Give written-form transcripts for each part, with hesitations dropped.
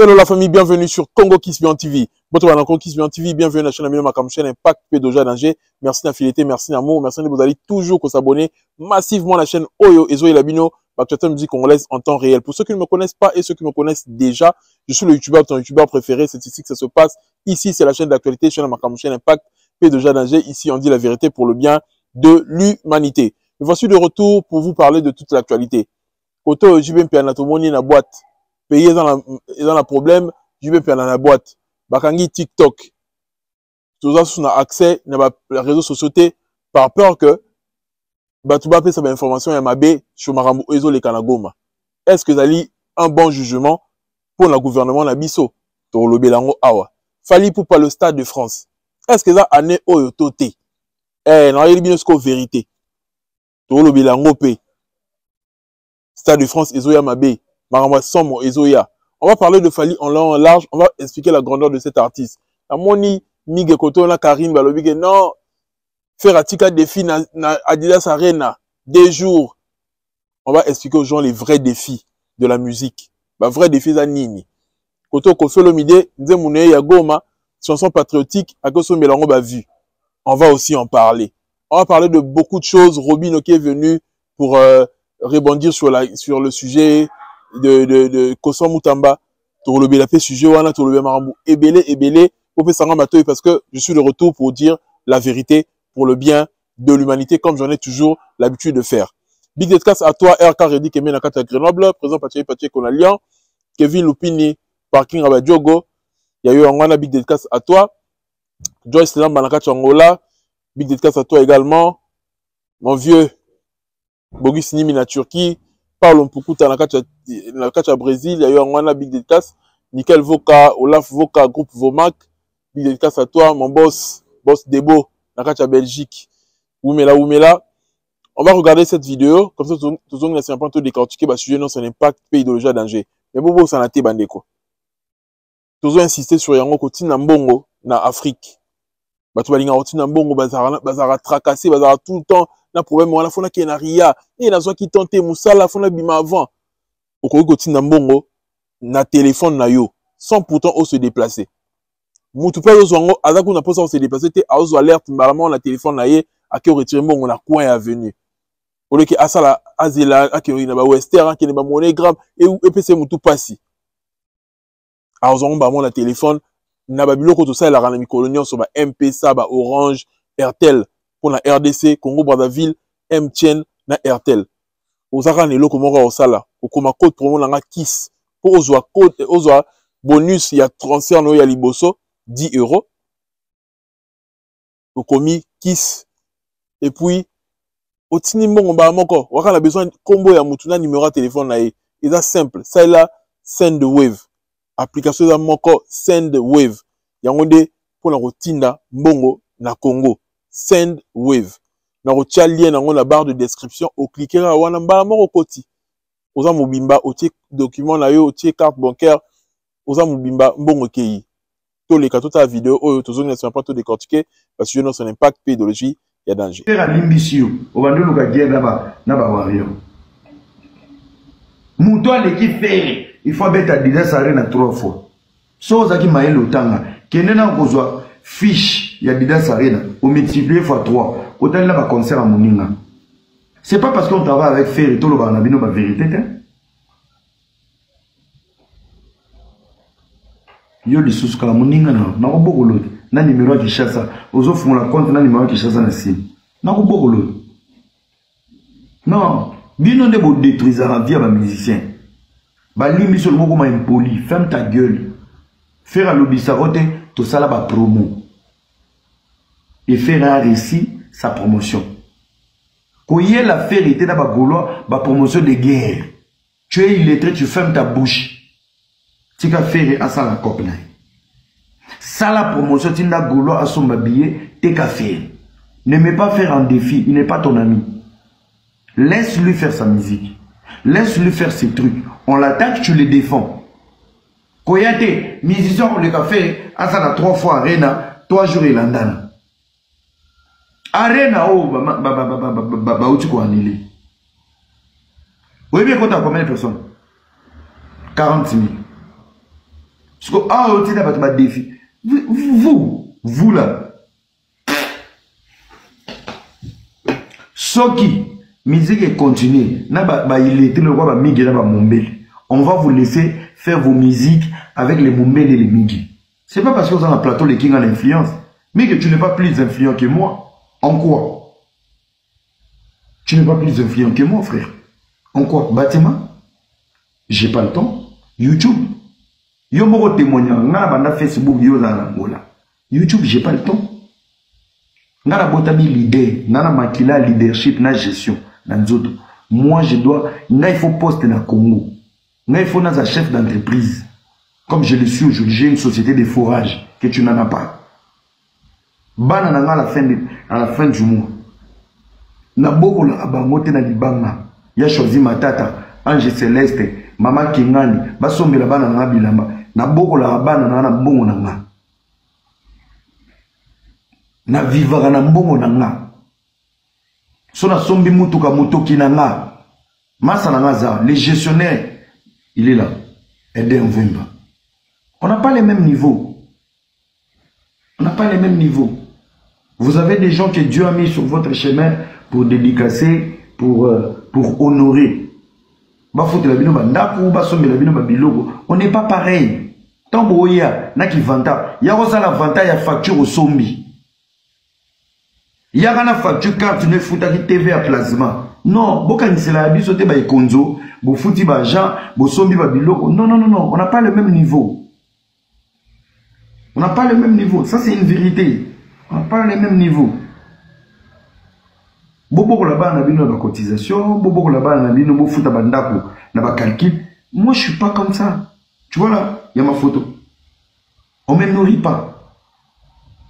Hello la famille, bienvenue sur Congo Kisbian TV. Bonjour Congo Kisbian TV, bienvenue à la chaîne Amino Makam, chaîne Impact P2J Danger. Merci d'infidélité, merci d'amour, merci de vous allez toujours s'abonner massivement à la chaîne Oyo Ezo et Labino, actualité musique congolaise en temps réel. Pour ceux qui ne me connaissent pas et ceux qui me connaissent déjà, je suis le youtubeur, ton youtubeur préféré, c'est ici que ça se passe. Ici, c'est la chaîne d'actualité, chaîne Makam, chaîne Impact P2J Danger. Ici, on dit la vérité pour le bien de l'humanité. Voici de retour pour vous parler de toute l'actualité. Koto JBMP Anatomoni na boîte. Payer dans la problème, je vais faire dans la boîte. Bakangi TikTok. Tout ça, on a accès à les réseaux sociaux par peur que tu vas faire cette information et m'abe sur Marambo Ezo le Kanagoma. Est-ce que ça lit un bon jugement pour le gouvernement na biso? Pour le Belango Awa. Fali pour pas le Stade de France. Est-ce que ça année Oyo Toté? Non, il y a une vérité. Pour le Belango P. Stade de France Ezo Yamabe. On va parler de Fali en long en large, on va expliquer la grandeur de cet artiste. La moni Miguel Koto na Karine Balobi non faire atika défi na Adidas Arena des jours. On va expliquer aux gens les vrais défis de la musique. Les vrais défis à Nini. Koto Kofelo Mide, Nzemune Yagoma, chanson patriotique à Koso Melango ba vu. On va aussi en parler. On va parler de beaucoup de choses. Robin qui est venu pour rebondir sur le sujet de Koso Mutamba. Pour le fait sujet wana pour le Marambo ebele pour faire ça matoy parce que je suis de retour pour dire la vérité pour le bien de l'humanité comme j'en ai toujours l'habitude de faire. Big dédicace à toi RK Redi Kemé na kata Grenoble, présent Patrick Konalian, Kevin Lupini parking à Diogo. Il y a eu un big dédicace à toi. Joyce Lamba na kata Angola, big dédicace à toi également. Mon vieux Bogus Nimi na Turquie. Parlons beaucoup dans la catch à Brésil, il y a eu un big dédicace. Nickel Voka, Olaf Voka, groupe Vomac. Big dédicace à toi, mon boss Debo, la catch à Belgique. Oumela. On va regarder cette vidéo, comme ça, tout le monde a un peu décortiqué, sujet non, son impact, pays de l'Oja danger. Mais Bobo, ça n'a été bandeko. Tout le monde insisté sur Yango Koti Nambongo, na Afrique. Tu vas dire, Koti Nambongo, bazara tracassé, bazara tout le temps. Na problème wala fona ke na ria et na zo ki tente musala fona bima avant okoki kotinda mbongo na téléphone na yo sans pourtant se déplacer mutu pe zo ngo azaku na posa se déplacer te azo alerte mbalamment na téléphone na ye aki retirer mbongo na coin ya avenue oleki asala azela aki na ba western aki na ba monogram et pese mutu pasi azo ngba mo na téléphone na ba biloko to ça la rana mikolonio so ba MPSA ba Orange Airtel pour la RDC, Congo Brazzaville, MTN, na Airtel. Ozaka ne loko moko osala, okoma code promo nanga KISS. Pour ozwa code, ozwa bonus ya transfert no ya liboso 10 €. Okomi KISS. Et puis otini mbongo ba moko, waka na besoin combo ya mutu na numéro de téléphone na ye. Eza simple, ça là Sendwave. Application za moko Sendwave. Yango de pour la rotinda mbongo na Congo. Sendwave. Na rotia lien dans la barre de description au cliquer à wana mbala moko koti. Oza mobimba otie document na yo otie carte bancaire oza mobimba mbongo kei. To le kato ta vidéo oyo tozonga sur pas to décortiquer parce que son impact pédologie ya danger. Faire limbisio o bandolo ka guerre na ba wario. Muto aleki faire il faut beta Adidas Arena 3 fois. So za ki maelo tanga kenena kozwa fiche il y a Adidas Arena, on multiplie fois 3. Autant là, concert à Moninga. C'est pas parce qu'on travaille avec Ferry, tout le monde a vu la vérité. Yo, les sous-cas à Moninga, n'a pas beaucoup l'autre. N'a numéro qui chasse ça. Aux autres, on la compte, n'a numéro qui chasse ça, n'a pas beaucoup l'autre. Non, bien on est pour détruire la vie à un musicien. Bah, limite sur le mot comme impoli, ferme ta gueule. Faire à l'obissarote, tout ça là, bah, promo. Et faire un récit, sa promotion. Quand il y a la vérité dans la Gaulois, la promotion de guerre. Tu es illettré, tu fermes ta bouche. Tu vas faire à ça la copine. Ça la promotion, tu n'as Gaulois à son billet, t'es qu'à faire. Ne mets pas faire un défi, il n'est pas ton ami. Laisse-lui faire sa musique. Laisse-lui faire ses trucs. On l'attaque, tu le défends. Quand il y a des musiciens, on les a fait, à ça la 3 fois Arena, 3 jours et l'andana. Arena oh uti ko annulé. Oui bien quand combien de personnes? 40 000. Parce que ah on tient pas défi. Vous là. Soki musique continue. Na il était le roi migi na ba mombele. On va vous laisser faire vos musiques avec les mombele et les migi. C'est pas parce que vous avez un plateau les king en influence, mais que tu n'es pas plus influent que moi. En quoi? Tu n'es pas plus influent que moi, frère. En quoi? Bâtiment? J'ai pas le temps. YouTube? Yo moko témoignage. Nga banda Facebook yo za Angola. YouTube, j'ai pas le temps. Nga la botami leader. Nga la makila leadership na gestion. Moi, je dois. Nga il faut poster na Congo. Nga il faut na chef d'entreprise. Comme je le suis aujourd'hui, j'ai une société de forage que tu n'en as pas. Banana à la fin du mois. Na boko la abangote na libanga. Ya choisi matata, Ange Céleste, Maman Kingani, basombe la banana bilamba. Na boko la banana na bongo na nga. Na vivara na bongo na nga. So na sombi mutuka mutoki na nga. Masa na nga za, le gestionnaire, il est là. Aidez Mvemba. On n'a pas les mêmes niveaux. On n'a pas les mêmes niveaux. Vous avez des gens que Dieu a mis sur votre chemin pour dédicacer, pour honorer. On n'est pas pareil. Tant que il y a qui vanta, il y a la vanta, il y a facture au sombi. Il y a une facture carte ne fouta qui TV à plasma. Non, bokan c'est la biso te ba konzo, bo fouti ba Jean, bo sombi ba biloko. Non, on n'a pas le même niveau. On n'a pas le même niveau. Ça, c'est une vérité. On n'a pas le même niveau. Bobo là-bas, on a bien une cotisation. Bobo là-bas, on a bien une foot à bandako. On a calcul. Moi, je ne suis pas comme ça. Tu vois là, il y a ma photo. On ne me nourrit pas.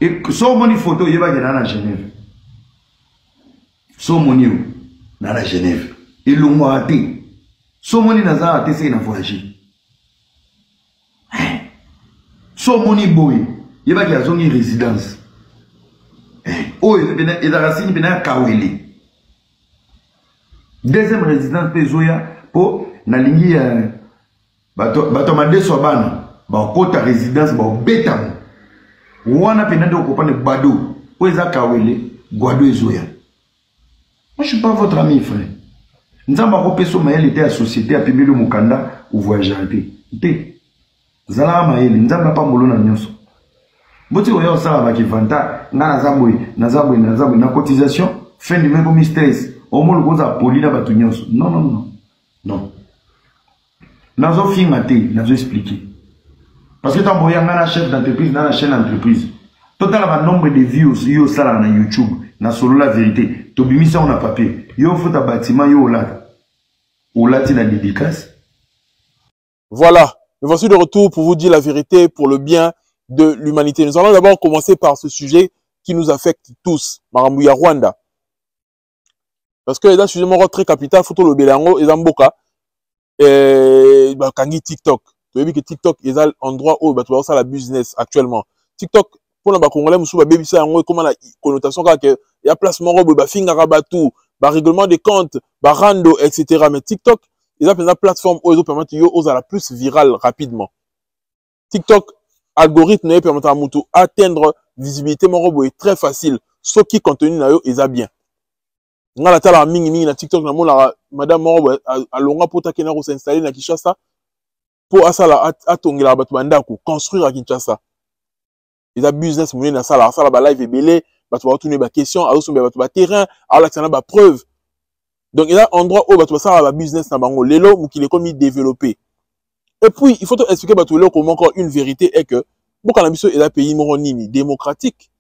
Et sans mon photo, il y a à Genève. Sans mon dans la Genève. Et le mois à thé. Sans mon naza à thé, c'est une voyage. So money boy, il y a une zone de résidence. Oh, il y a une racine qui est Kawele. Deuxième résidence, pour Nalingi, Batomade Sobana, Bakota résidence, Bétam. Ouana Penade au copain de Bado, Oeza Kawele, Guado et Zoya. Moi, je ne suis pas votre ami, frère. Nous avons repéré sur Maël était à société à Pimelo Mukanda ou voyager. Zala maele nzamba pa mbolo na nyonso. Boti oya osala ba kivanta na zabwe na cotisation fin de même comme stress. O mo lokoza poli na batu nyonso. Non. Nazo finga te, nazo expliquer. Parce que tant boya ngana chef d'entreprise na chaîne d'entreprise. Total ba nombre de views yo sala na YouTube, na solo la vérité. To bimisa on a papier. Yo fota bâtiment yo ola. Ola ti na dédicace. Voilà. Mais voici de retour pour vous dire la vérité pour le bien de l'humanité. Nous allons d'abord commencer par ce sujet qui nous affecte tous. Marambouya Rwanda. Parce que les sujets sont très capital, photo le Belango et Zamboka. Et Kangi TikTok. Tu as vu que TikTok est un endroit où tu vas faire la business actuellement. TikTok, pour les Congolais, nous sommes baby ça, comment la connotation qu'il y a placement robe, finga rabatou, règlement des comptes, rando, etc. Mais TikTok, ils ont une plateforme où ils permettent de la plus virale rapidement. TikTok, algorithme, permet à Moutou atteindre visibilité, mon robot est très facile. Ce qui contenu na yo, ils a bien. Nga la tala mingi na TikTok na la madame mon robot a longa pour ta kenaro s'installer na Kinshasa pour asala atongela batu bandako construire à Kinshasa. Ils a business moyen na sala ba live belé, batu ba retourner ba question, a osombe batu ba terrain, a la tsana ba preuve. Donc, il y a un endroit où tu vas faire un business dans bango lelo ou qui est comme développé. Et puis, il faut te expliquer comment encore une vérité est que beaucoup d'ambition est un pays démocratique.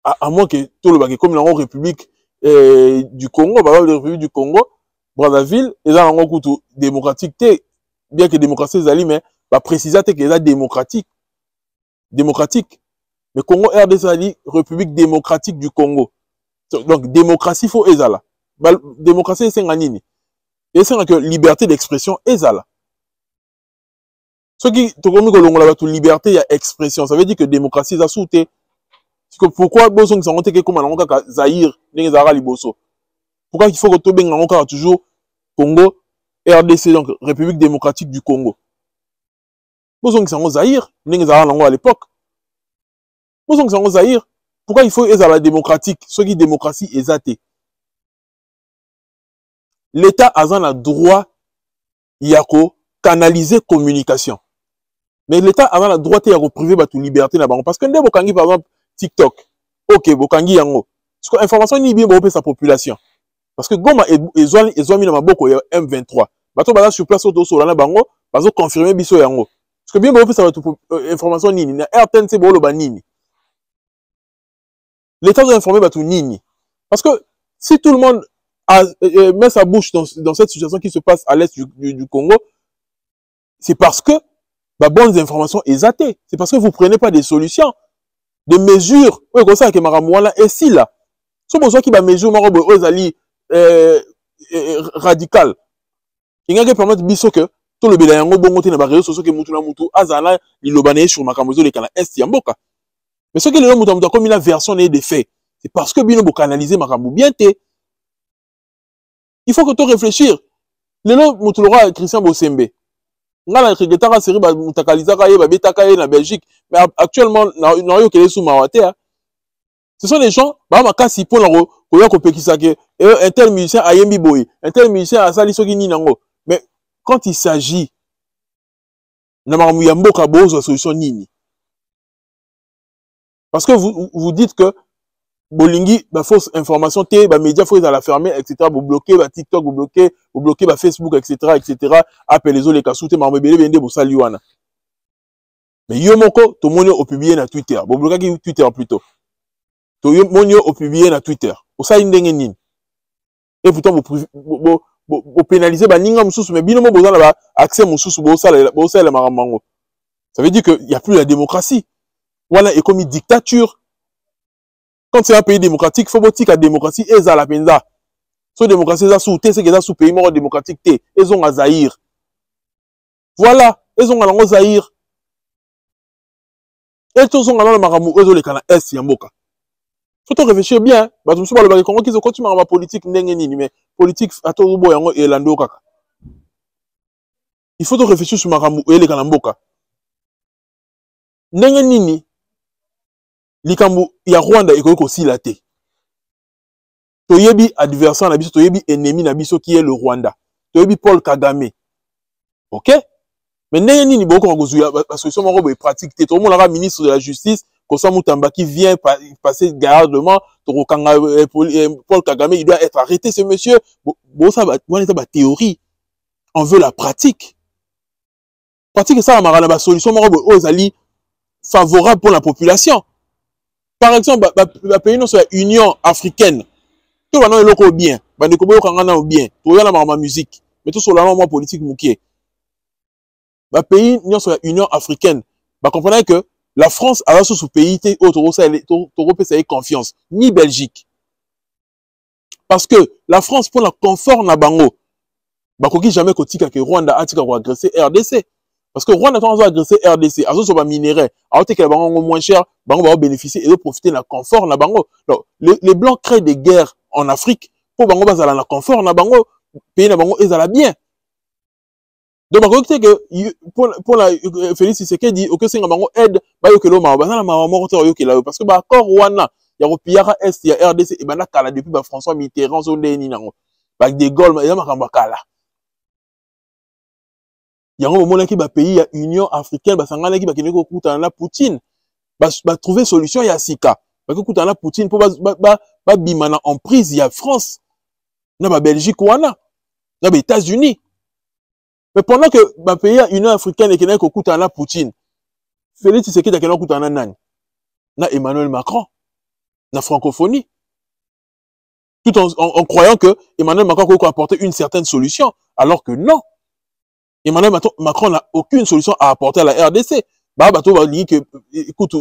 À moins que tout le monde comme la République du Congo, par exemple, la République du Congo, Brazzaville, et là, on a démocratique, bien que démocratie, mais préciser que c'est démocratique. Démocratique. Mais Congo RDC, République démocratique du Congo. Donc, démocratie, il faut ezala. Démocratie, c'est un nini. Et c'est que liberté d'expression est là. Ce qui, la liberté, il y a expression. Ça veut dire que démocratie, ça sauté. Pourquoi, Boson, ça monte comme un Zahir, pourquoi il faut que tu toujours Congo, RDC, donc République démocratique du Congo. Bozong sango Zahir, à l'époque. Bozong sango Zahir. Pourquoi il faut être à la démocratique? Ceux qui démocratie est athée. L'État a le droit de canaliser communication. Mais l'État a le droit de priver la liberté. Parce que par exemple, TikTok. Ok, bokangi yango. Parce que l'information n'est bien pour sa population. Parce que Goma et mis dans ma boko M23. Bato bala sur place auto sur la bango, bazo confirmer biso yango. Parce que bien pour ça information nini na RTNC bolo ba nini. L'État doit informer bato nini. Parce que si tout le monde met sa bouche dans cette situation qui se passe à l'est du Congo, c'est parce que bah, bonnes informations exatées. C'est parce que vous prenez pas des solutions, des mesures. Oui, comme ça que Maramouala est si là. Si vous avez des mesures radicales, il y a des permettre biso que tout le bélayango bongo te na ba réseaux sociaux que mutu na mutu azala lilobane sur makamozo le kana est yamboka. Mais ce que les gens ont comme une version des faits, c'est parce que bino bo canaliser makambo bien te. Il faut que tu réfléchir. Les gens mutu lora Christian Bosembe. Ngala regretaka série ba mutakaliza ka ye ba betaka ye na Belgique, mais actuellement na yo kele sous mawate. Ce sont les gens ba makasi pour la koya ko pekisa ke un tel musicien ayembi boy, un tel musicien asali soki ni nango. Mais quand il s'agit na makambo ya mboka bozo solution nini? Parce que vous dites que bolingi ba fausse information té ba média faut la fermer etc. vous bloquer ba TikTok vous bloquer ba Facebook etc. appelez les autres les kasouté ma mebele bende bo sali wana. Mais yo moko to monyo au publier na Twitter. Bo bloquer Twitter plutôt. To yo monyo au publier na Twitter. O sa ndenge nini? Et pourtant vous pénaliser ba ninga mususu mais bino mo bozala ba accès mususu bo sala maramango. Ça veut dire que il y a plus la démocratie. Voilà, et comme une dictature. Quand c'est un pays démocratique, il faut que la démocratie est à la penza. Si la démocratie est sous c'est que sous pays mort démocratique, ils ont à Zahir. Voilà, ils ont à Zahir. Et tous ont à la maramou, ils ont les canaux est yamboka. Faut réfléchir bien. Bah, tu me souviens, le Congo qui se continue à la politique, mais politique, à tout le monde, et l'ando kaka. Il faut réfléchir sur maramou, et les canamboka. Nini. Likambo ya Rwanda ekoki kosila te. Toyebi adversaire na biso, toyebi ennemi na biso qui est le Rwanda. Toyebi Paul Kagame. OK? Mais ndenge nini boko kozuya ba solution moko boye pratique te. Tout le monde ministre de la justice, Kosa Mutamba qui vient passer gardement, Torokanga Paul Kagame, il doit être arrêté ce monsieur. Bon ça va ba théorie. On veut la pratique. Pratique ça marana ba solution moko boye ozali favorable pour la population. Par exemple, la pays non c'est Union africaine. Tout va non loko bien, ba ndeko boyo kangana bien. To yana ma musique, mais tout sur la moi politique mouké. La pays non c'est Union africaine. Ba comprenez que la France a sous pays té auto ça confiance, ni Belgique. Parce que la France pour la confort na bango. Ba koki jamais kotika que Rwanda a tika ko agresser RDC. Parce que Rwanda a agressé RDC, azo soba minerai, alors que les bango moins cher, bango va bénéficier et de profiter de la confort na bango. Donc, les blancs créent des guerres en Afrique pour bango bazala na confort na bango, pays na bango ezala bien. Donc bango que pour la Félix Tshisekedi dit que c'est bango aide ba yo kelo ma bazala ma mort yo kelo parce que ba accord wana ya ropiara est ya RDC et bana kala depuis ba François Mitterrand zo ndeni nango. Ba de Gaulle ya makamba kala. Il y a un moment qui va payer la Union africaine, bah sangana qui va kene ko kutana Poutine, bah trouver solution ya sika, bah ko kutana Poutine pour bah bimana en prise il y a France, na ba Belgique wana, na ba États-Unis. Mais pendant que bah pays la Union africaine et kene ko kutana Poutine, Félix Tshisekedi kene ko kutana nani? Na Emmanuel Macron, na francophonie. Tout en croyant que Emmanuel Macron peut apporter une certaine solution, alors que non. Emmanuel Macron n'a aucune solution à apporter à la RDC. Bah, bateau va dire que, écoute,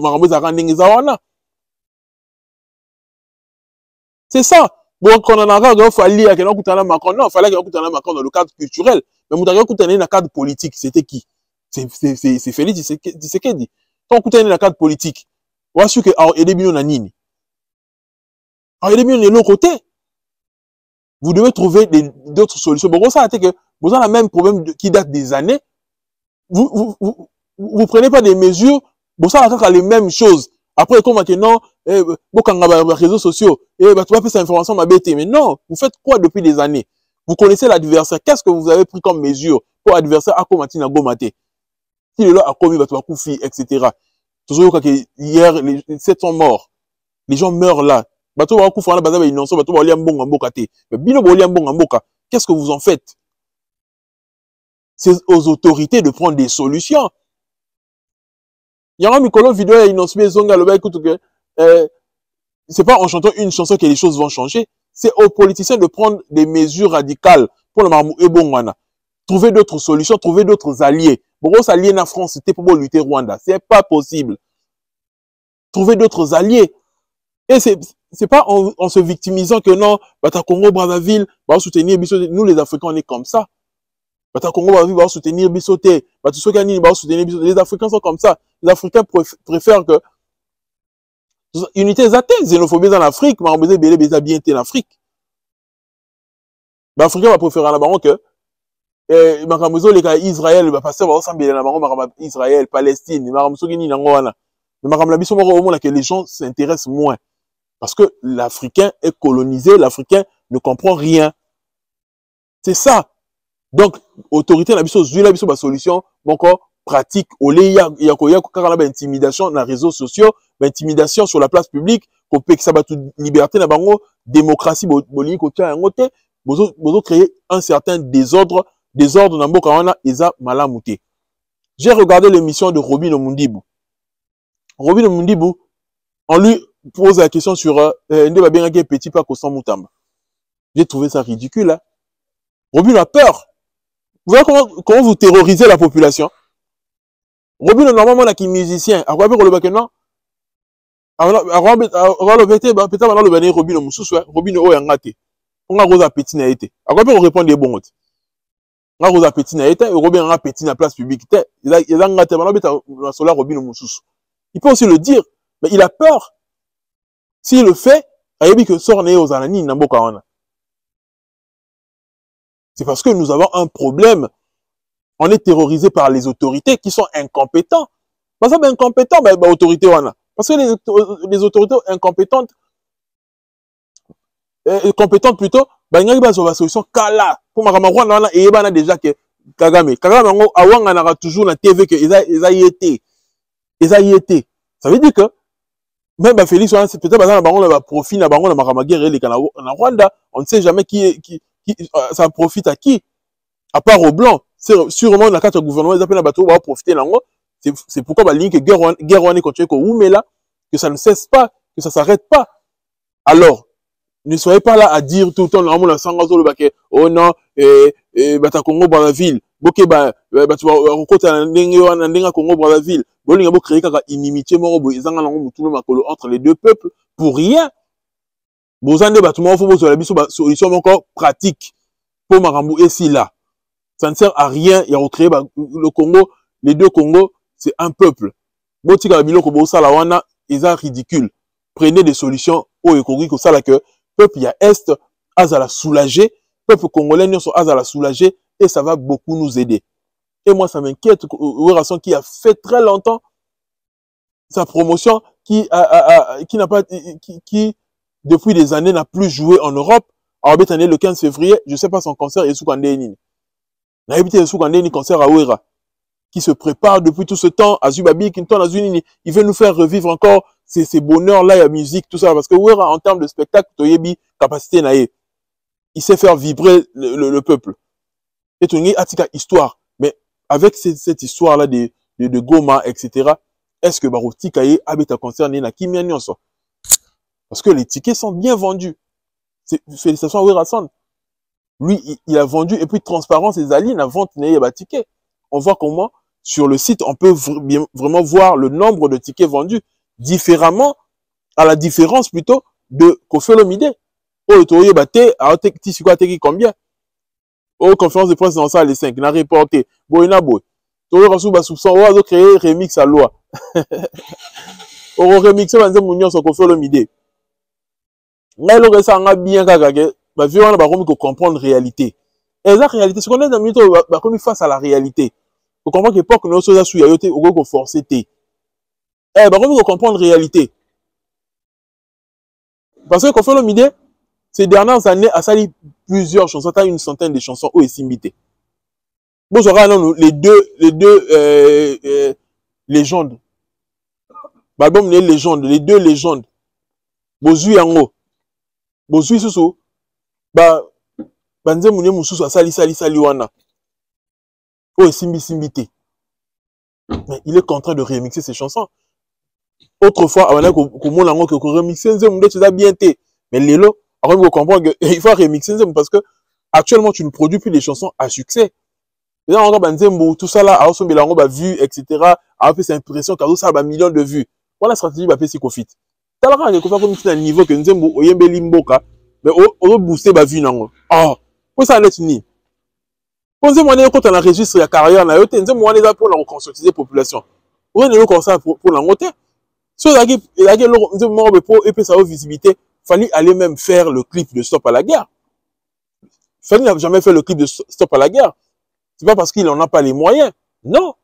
c'est ça. Bon, quand on a regardé, il fallait qu'il y ait Macron. Non, il fallait qu'il y ait Macron dans le cadre culturel. Mais il y a dans le cadre politique. C'était qui? C'est Félix Tshisekedi. Quand on a dans le cadre politique, on va sûr que Edebino n'a nini. Edebino est de l'autre côté. Vous devez trouver d'autres solutions. Bon, ça a été que vous avez le même problème qui date des années. Vous vous prenez pas des mesures, vous savez encore les mêmes choses. Après, comme maintenant, vous avez les réseaux sociaux, tu vas faire cette information, mais non, vous faites quoi depuis des années? Vous connaissez l'adversaire. Qu'est-ce que vous avez pris comme mesure pour l'adversaire à combattre na gomate? Si le a commis, tu vas koufi, etc. Toujours hier, les 7 sont morts. Les gens meurent là. Bato va koufa na bazaba innocent, bato va liam bonga mboka te. Mais bino bo liam bonga mboka. Qu'est-ce que vous en faites? C'est aux autorités de prendre des solutions. Il y a un micro vidéo et innocent zonga le ba écoute que c'est pas en chantant une chanson que les choses vont changer. C'est aux politiciens de prendre des mesures radicales pour le marmou et bongwana. Trouver d'autres solutions, trouver d'autres alliés. Pourquoi s'allier na France, c'était pour lutter Rwanda? C'est pas possible. Trouver d'autres alliés. Et c'est pas en se victimisant que non, Bata Congo Brazzaville va soutenir Bissoté. Nous les Africains on est comme ça. Bata Congo Brazzaville va soutenir Bissoté. Bata Sokani va soutenir Bissoté. Les Africains sont comme ça. Les Africains préfèrent que unité zate, xénophobie en Afrique, mais on besoin de bien en Afrique. Les Africains va préférer en Baron que Israël va passer Israël, Palestine, que les gens s'intéressent moins. Parce que l'Africain est colonisé, l'Africain ne comprend rien. C'est ça. Donc, autorité, la solution, encore pratique. Il y a une intimidation dans les réseaux sociaux, une intimidation sur la place publique, qu'on peut que ça va toute liberté, démocratie, vous créer un certain désordre dans Mboka wana eza malamouté. J'ai regardé l'émission de Robin Omundibu. Robin Omundibu, on lui pose la question sur Ndeba Bengake Petit Paco sans Moutamba. J'ai trouvé ça ridicule. Hein? Robin a peur. Vous voyez comment vous terrorisez la population? Robin normalement là qui est musicien. À quoi le bac non? Robin Omususu, Robin Oyangate. On a Rosa Petit na été. À quoi on répond des bons? On a Rosa Petit na été, Robin a Petit na place publique. Il peut aussi le dire, mais il a peur. S'il le fait, il que sort aux anani n'amboka wana. C'est parce que nous avons un problème. On est terrorisé par les autorités qui sont incompétents. Parce que incompétents, autorité wana. Parce que les autorités incompétentes, compétentes plutôt, il y a une solution kala. Pour Rwanda, il y a déjà que Kagame. Kagame, il a toujours la TV que ils a y été. Ça veut dire que même Félix, c'est peut-être parce que profit na bango na makamagere en Rwanda, on ne sait jamais qui ça profite à qui. À part aux blancs, c'est sûrement la carte du gouvernement, ils appellent bateau va profiter nango. C'est pourquoi la ligne que guerre continue que ça ne cesse pas, que ça s'arrête pas. Alors, ne soyez pas là à dire tout le temps oh non, Bata Congo Brazzaville, boke tu vas Congo Brazzaville, bolinga bo créer kaka inimitié moko ezanga nango mutulo makolo entre les deux peuples pour rien. Bozande batuma faut bozo la biso solution encore pratique pour makambo ici là. Ça ne sert à rien, il y a recréer le Congo, les deux Congos, c'est un peuple. Botika biloko bo sala wana, eza ridicule. Prenez des solutions au ekoki ko sala que peuple ya est à la soulager, peuple congolais nous à la soulager et ça va beaucoup nous aider. Et moi ça m'inquiète Ouerason qui a fait très longtemps sa promotion qui n'a pas qui depuis des années n'a plus joué en Europe. Alors année le 15 février, je sais pas son concert est sous Kandéni. N'a habité sous Kandéni concert à Ouera qui se prépare depuis tout ce temps à Zubabi Kinton à Zunini, il veut nous faire revivre encore ces bonheurs là, la musique, tout ça, parce que Ouera, en termes de spectacle, Toyebi, capacité naïe, il sait faire vibrer le peuple. Et tu as une histoire. Mais avec cette histoire-là de Goma, etc., est-ce que Barouti Kaye habite à concerner na Kimia Nyonso? Parce que les tickets sont bien vendus. Félicitations à Ouera-son. Lui, il a vendu, et puis transparence, les alliés, la vente n'est pas ticket. On voit comment, sur le site, on peut vraiment voir le nombre de tickets vendus différemment, à la différence plutôt de Koffi Olomide. Oh, tu batté, alors tu sais quoi, combien? Oh, conférence de presse dans ça, les 5, n'a reporté. Boyna boy. Tu as reçu soupçon, on va créer remix à loi. On remix, on va dire, sur Koffi Olomide. Mais le reste, on a bien gagné. Bah, on va comprendre la réalité. Et la réalité, ce qu'on est dans le milieu, bah, comme face à la réalité. Vous comprenez que l'époque, nous sommes sous yayote, au go forcer té. Eh, bah, vous comprendre la réalité. Parce que, quand on fait l'idée, ces dernières années, à sali plusieurs chansons, t'as une centaine de chansons où est imité. Bon, j'aurai les deux légendes. L'album les légendes, les deux légendes. Bozui yango. Bozui susu. Banze mounye mususu a sali wana. Oh, est simbité. Mais il est contraint de remixer ses chansons. Autrefois, avant que mon langue que remixer, tu as bien été. Mais Lélo, après, vous comprenez qu'il faut remixer parce que actuellement, tu ne produis plus des chansons à succès. Et là, on a tout ça là, à son bilan, on a vu, etc. A fait cette impression qu'à ça, millions de vues. Voilà la stratégie, va faire si confit. T'as la règle, comme c'est un niveau que nous avons, oyembe limboka, mais on booster ma vue, non. Ah, pour ça, n'est-ce ni. Quand on est quand on enregistre la carrière, on est là pour la reconstruire la population. On est là comme ça pour la monter. Si on a pour et sa visibilité, fallait aller même faire le clip de Stop à la guerre. Fallait n'a jamais fait le clip de Stop à la guerre. C'est pas parce qu'il n'en a pas les moyens. Non.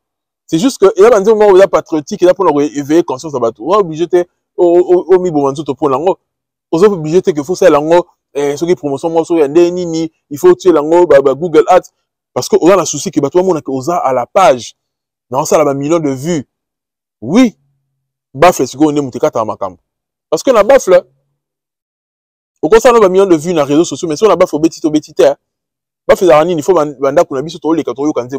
C'est juste que, il y a un moment où il y a patriotique, il y a pour leur éveiller conscience à bateau. On est obligé de, au mi-bon, pour l'ango. On est obligé de, que faut ça l'ango, ceux qui promotion, moi, sur nini, il faut tuer l'ango, Google Ads. Parce qu'on a le souci que, tout le monde a à la page. Non, ça, a millions de vues. Oui. Bafle, c'est qu'on est monté à Makam. Parce qu'on a bafle. Au contraire, on a millions de vues dans les réseaux sociaux, mais si on a bafle au bétité, bafle, il faut banda qu'on a mis sur tous les catégories quand on dit,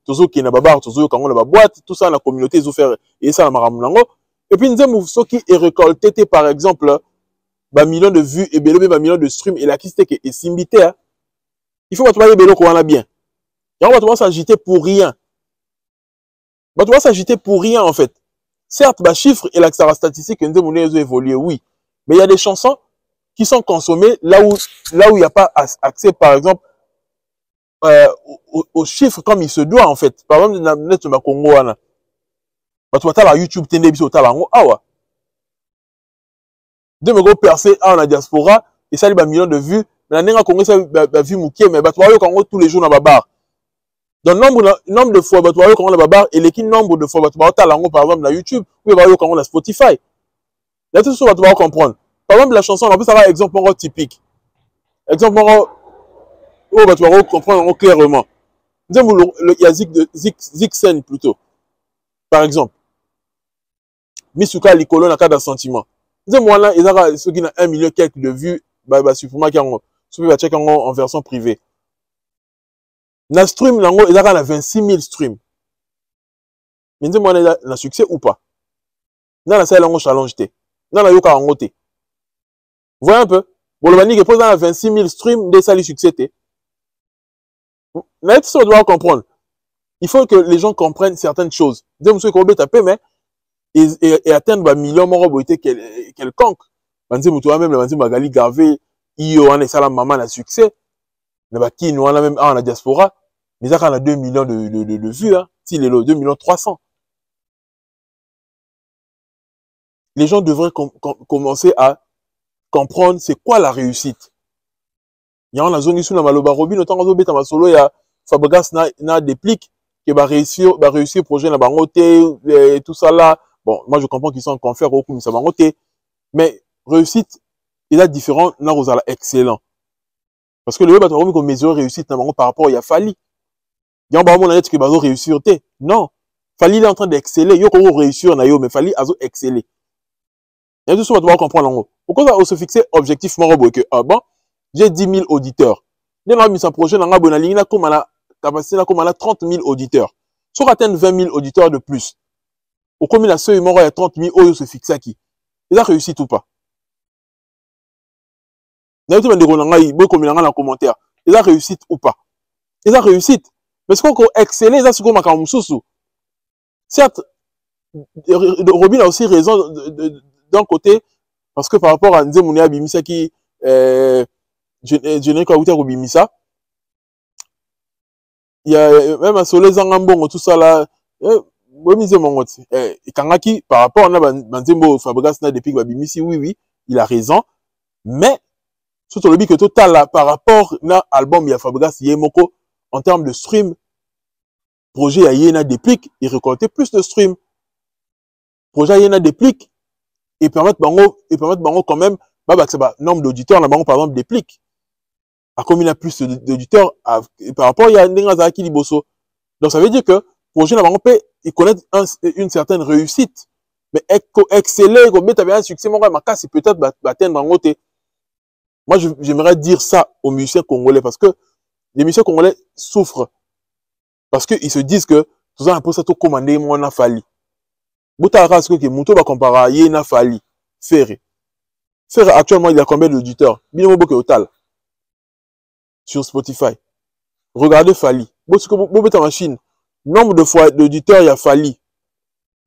tozo qui na babar tozo quand on a boîte tout ça la communauté ils ont fait et ça la maramulango et puis nous ce qui est récolté par exemple millions de vues et belé millions de streams et la kiste que est simbité il faut pas trouver belé qu'on a bien et on va pas s'agiter pour rien en fait certes chiffre et la statistique que nous avons évolué oui mais il y a des chansons qui sont consommées là où il n'y a pas accès par exemple aux chiffres comme il se doit en fait. Par exemple, dans le Congo, tu vas la YouTube, tu vas awa. De me go percer à la diaspora et ça a millions de vues. Mais dans le Congo, ça a vu mouké, mais tu vas Congo tous les jours dans la barre. Donc, nombre de fois, tu vas Congo dans la barre et l'équipe nombre de fois, tu vas par exemple, dans YouTube ou tu vas Congo dans Spotify. Là, tout ça, tu vas comprendre. Par exemple, la chanson, on peut savoir exemple typique. Exemple, tu vas comprendre clairement. Il y a Zixen plutôt. Par exemple. Misuka Likolo n'a qu'à d'un sentiment. Moi là, il y a ceux qui ont 1 million quelques de vues, supposons qu'ils ont check en version privée. Na stream, il y a 26 000 streams. Mais moi, il y a succès ou pas? Dans la salle, on challenge. Dans la yoka, on Vous voyez un peu? Bon, le mani qui pose dans 26 000 streams, des salles succès. Mais ça, on doit comprendre. Il faut que les gens comprennent certaines choses. Dis monsieur qu'on taper mais et atteindre million moro quelconque. Banze mutuwa même banze magali gavé iyo on est ça la maman la succès. Na baki nous on a même en la diaspora. Mais ça on a 2 millions de vues hein. Si les 2 millions 300. Les gens devraient commencer à comprendre c'est quoi la réussite. Il y a une zone ici dans Maloba Robin autant que beta ma solo il y a Fabregas na déplique que va réussir projet na bangote et tout ça là. Bon, moi je comprends qu'ils sont en confère au coup mais ça va noter. Mais réussite il est différent na rozala excellent. Parce que le web a trouvé comme mesure réussite na par rapport il y a Fali. Il y a un moment que bazo réussir té. Non. Fali il est en train d'exceller, yo ko réussir na yo mais Fali azo exceller. Et tout ça va devoir comprendre en gros. Pourquoi on se fixer objectif morobo que bon, j'ai 10 000 auditeurs. Dès que je projet dans la bonne ligne, comme la capacité là comme 30 000 auditeurs. Si on atteint 20 000 auditeurs de plus, au combien la seule il y a 30 000 euros se fixe à qui? Il a réussi ou pas? Il a commentaire. Il a réussi ou pas? Il a réussi. Mais ce qu'on excellé, c'est ce qu'on a comme sous. Certes, Robin a aussi raison d'un côté, parce que par rapport à Nzemounia Bimisa qui générique à Outer Bimisa, il y a même un soleil Zangambon, tout ça là, et Kangaki, par rapport à Nzembo Fabregas depuis Bimisi, oui, il a raison, mais surtout le but que total là, par rapport à l'album il y a Fabregas Yemoko, en termes de stream, projet ya yena déplique et récolter plus de streams. Projet ya yena déplique et permettre bango quand même bah nombre d'auditeurs là bango par exemple déplique. À comme il a plus d'auditeurs par rapport à Nenga qui Liboso. Donc ça veut dire que projet là bango peut il connaît une certaine réussite. Mais exceller comme tu as un succès mon gars ma casse peut-être atteindre en côté. Moi j'aimerais dire ça aux musiciens congolais parce que les musiciens congolais souffrent. Parce qu'ils se disent que tout ça, pour ça, tout commander, moi, on a fallu. Bouta race que Mouto va comparer à Yéna Fali. Ferré. Ferré, actuellement, il y a combien d'auditeurs? Bien beaucoup total. Sur Spotify. Regardez Fali. Bobo ta machine. Nombre de fois d'auditeurs, il y a Fali.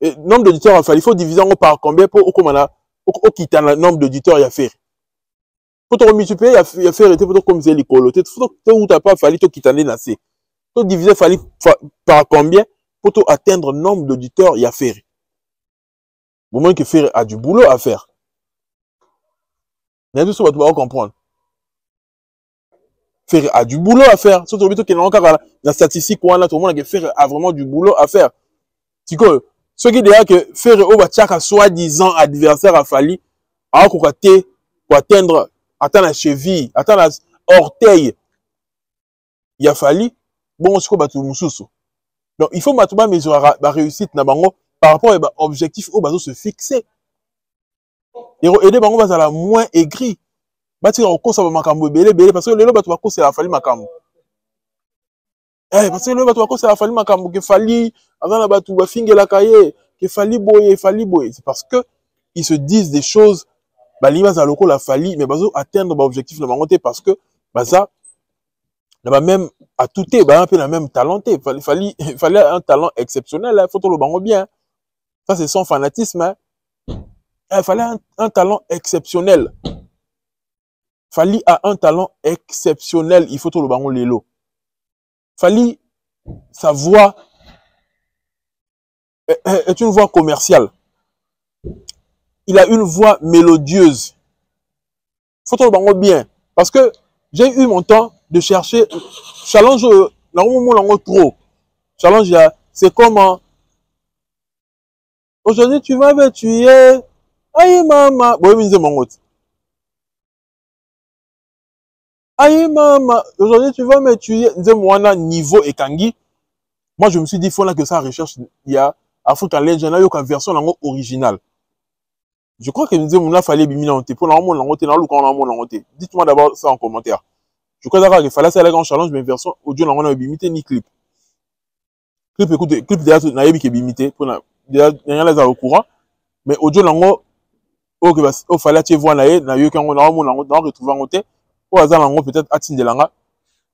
Et nombre d'auditeurs, il faut diviser par combien pour au quitter le nombre d'auditeurs, il y a Ferré. Pour te multiplier, il y a Ferré, pour te comme c'est l'école. Faut où t'as pas Fali, tu quittes un nassé. Pour diviser Fali par combien pour atteindre le nombre d'auditeurs, il y a Ferré. Au moins que Ferré a du boulot à faire. Il y a tout ça, tu vas comprendre. Ferré a du boulot à faire. Surtout qu'il y a encore la statistique, tout le monde que Ferré a vraiment du boulot à faire. C'est que ceux qui disent que Ferré a soi-disant adversaire à Fali, alors qu'on pour atteindre la cheville, atteindre l'orteil, il y a Fali. Bon, c'est quoi tout mususu. Donc il faut maintenant mesurer la réussite na bango par rapport à l'objectif où bazo se fixer. Et aider bango va la moins aigri. Bati au cours ça va makambo belé parce que le bato va c'est la Fali makambo. Parce que le bato va c'est la Fali makambo que Fali avant la bato va finge la cahier que Fali boye. C'est parce que ils se disent des choses bali va za loko la Fali mais bazo atteindre l'objectif na bango parce que baza là même à tout est un peu la même talenté. Il fallait un talent exceptionnel, il faut tout le bango bien. Ça c'est son fanatisme. Hein. Il fallait un talent exceptionnel. Fali a un talent exceptionnel, il faut tout le bango lélo. Fali, sa voix est une voix commerciale. Il a une voix mélodieuse. Il faut tout le bango bien. Parce que j'ai eu mon temps de chercher challenge trop. Challenge c'est comment aujourd'hui tu vas me tuer. Aïe maman. Bon, il me dit mon autre. Aïe maman. Aujourd'hui tu vas me tuer. Moi niveau et kangi. Moi je me suis dit il faut là que ça recherche il y a African Legend là une version originale. Je crois que me dit mon fallait bimina on pour mon langote dans le camp mon langote. Dites-moi d'abord ça en commentaire. Je crois qu'il fallait faire un challenge, mais version audio, on a limité ni clip. Clip, écoute, clip déjà, on a limité, déjà, il y a les au courant, mais audio, il fallait que voir, na yo, quand on a retrouvé un côté, ou à ça, peut-être, atteindre de l'anga,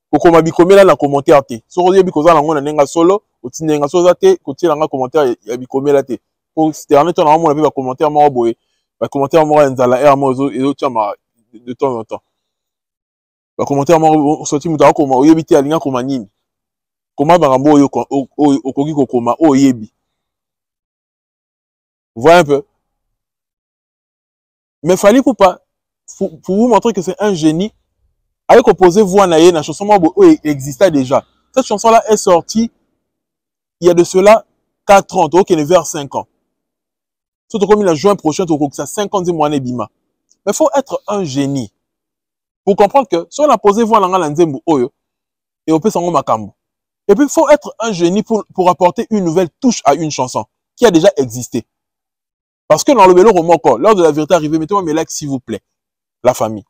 pour qu'on m'a dit combien là, la commentaire, te. So, on dit, because on a n'enga solo, ou t'in n'enga soza te, côté l'anga commentaire, il y a combien là, te. Pour, c'était en étant, on a vu, commentaire, moi, boy, commentaire, moi, en zala, et moi, et autres, de temps en temps. Ba commentaire mo sorti muta ko ma oyebiti alinga ko manini koma bangambo oyo okoki ko koma oyebi voilà un peu mais fallait pour vous montrer que c'est un génie avec composer voix naie na chanson mo existait déjà cette chanson là est sortie il y a de cela 4 ans donc il est vers 5 ans surtout comme il a juin prochain to ko ça 50e mois bima mais faut être un génie. Pour comprendre que si on a posé voix dans la nzembo oyo et on peut s'en makambo. Et puis il faut être un génie pour apporter une nouvelle touche à une chanson qui a déjà existé. Parce que dans le vélo romoko, lors de la vérité arrivée, mettez-moi mes likes s'il vous plaît. La famille.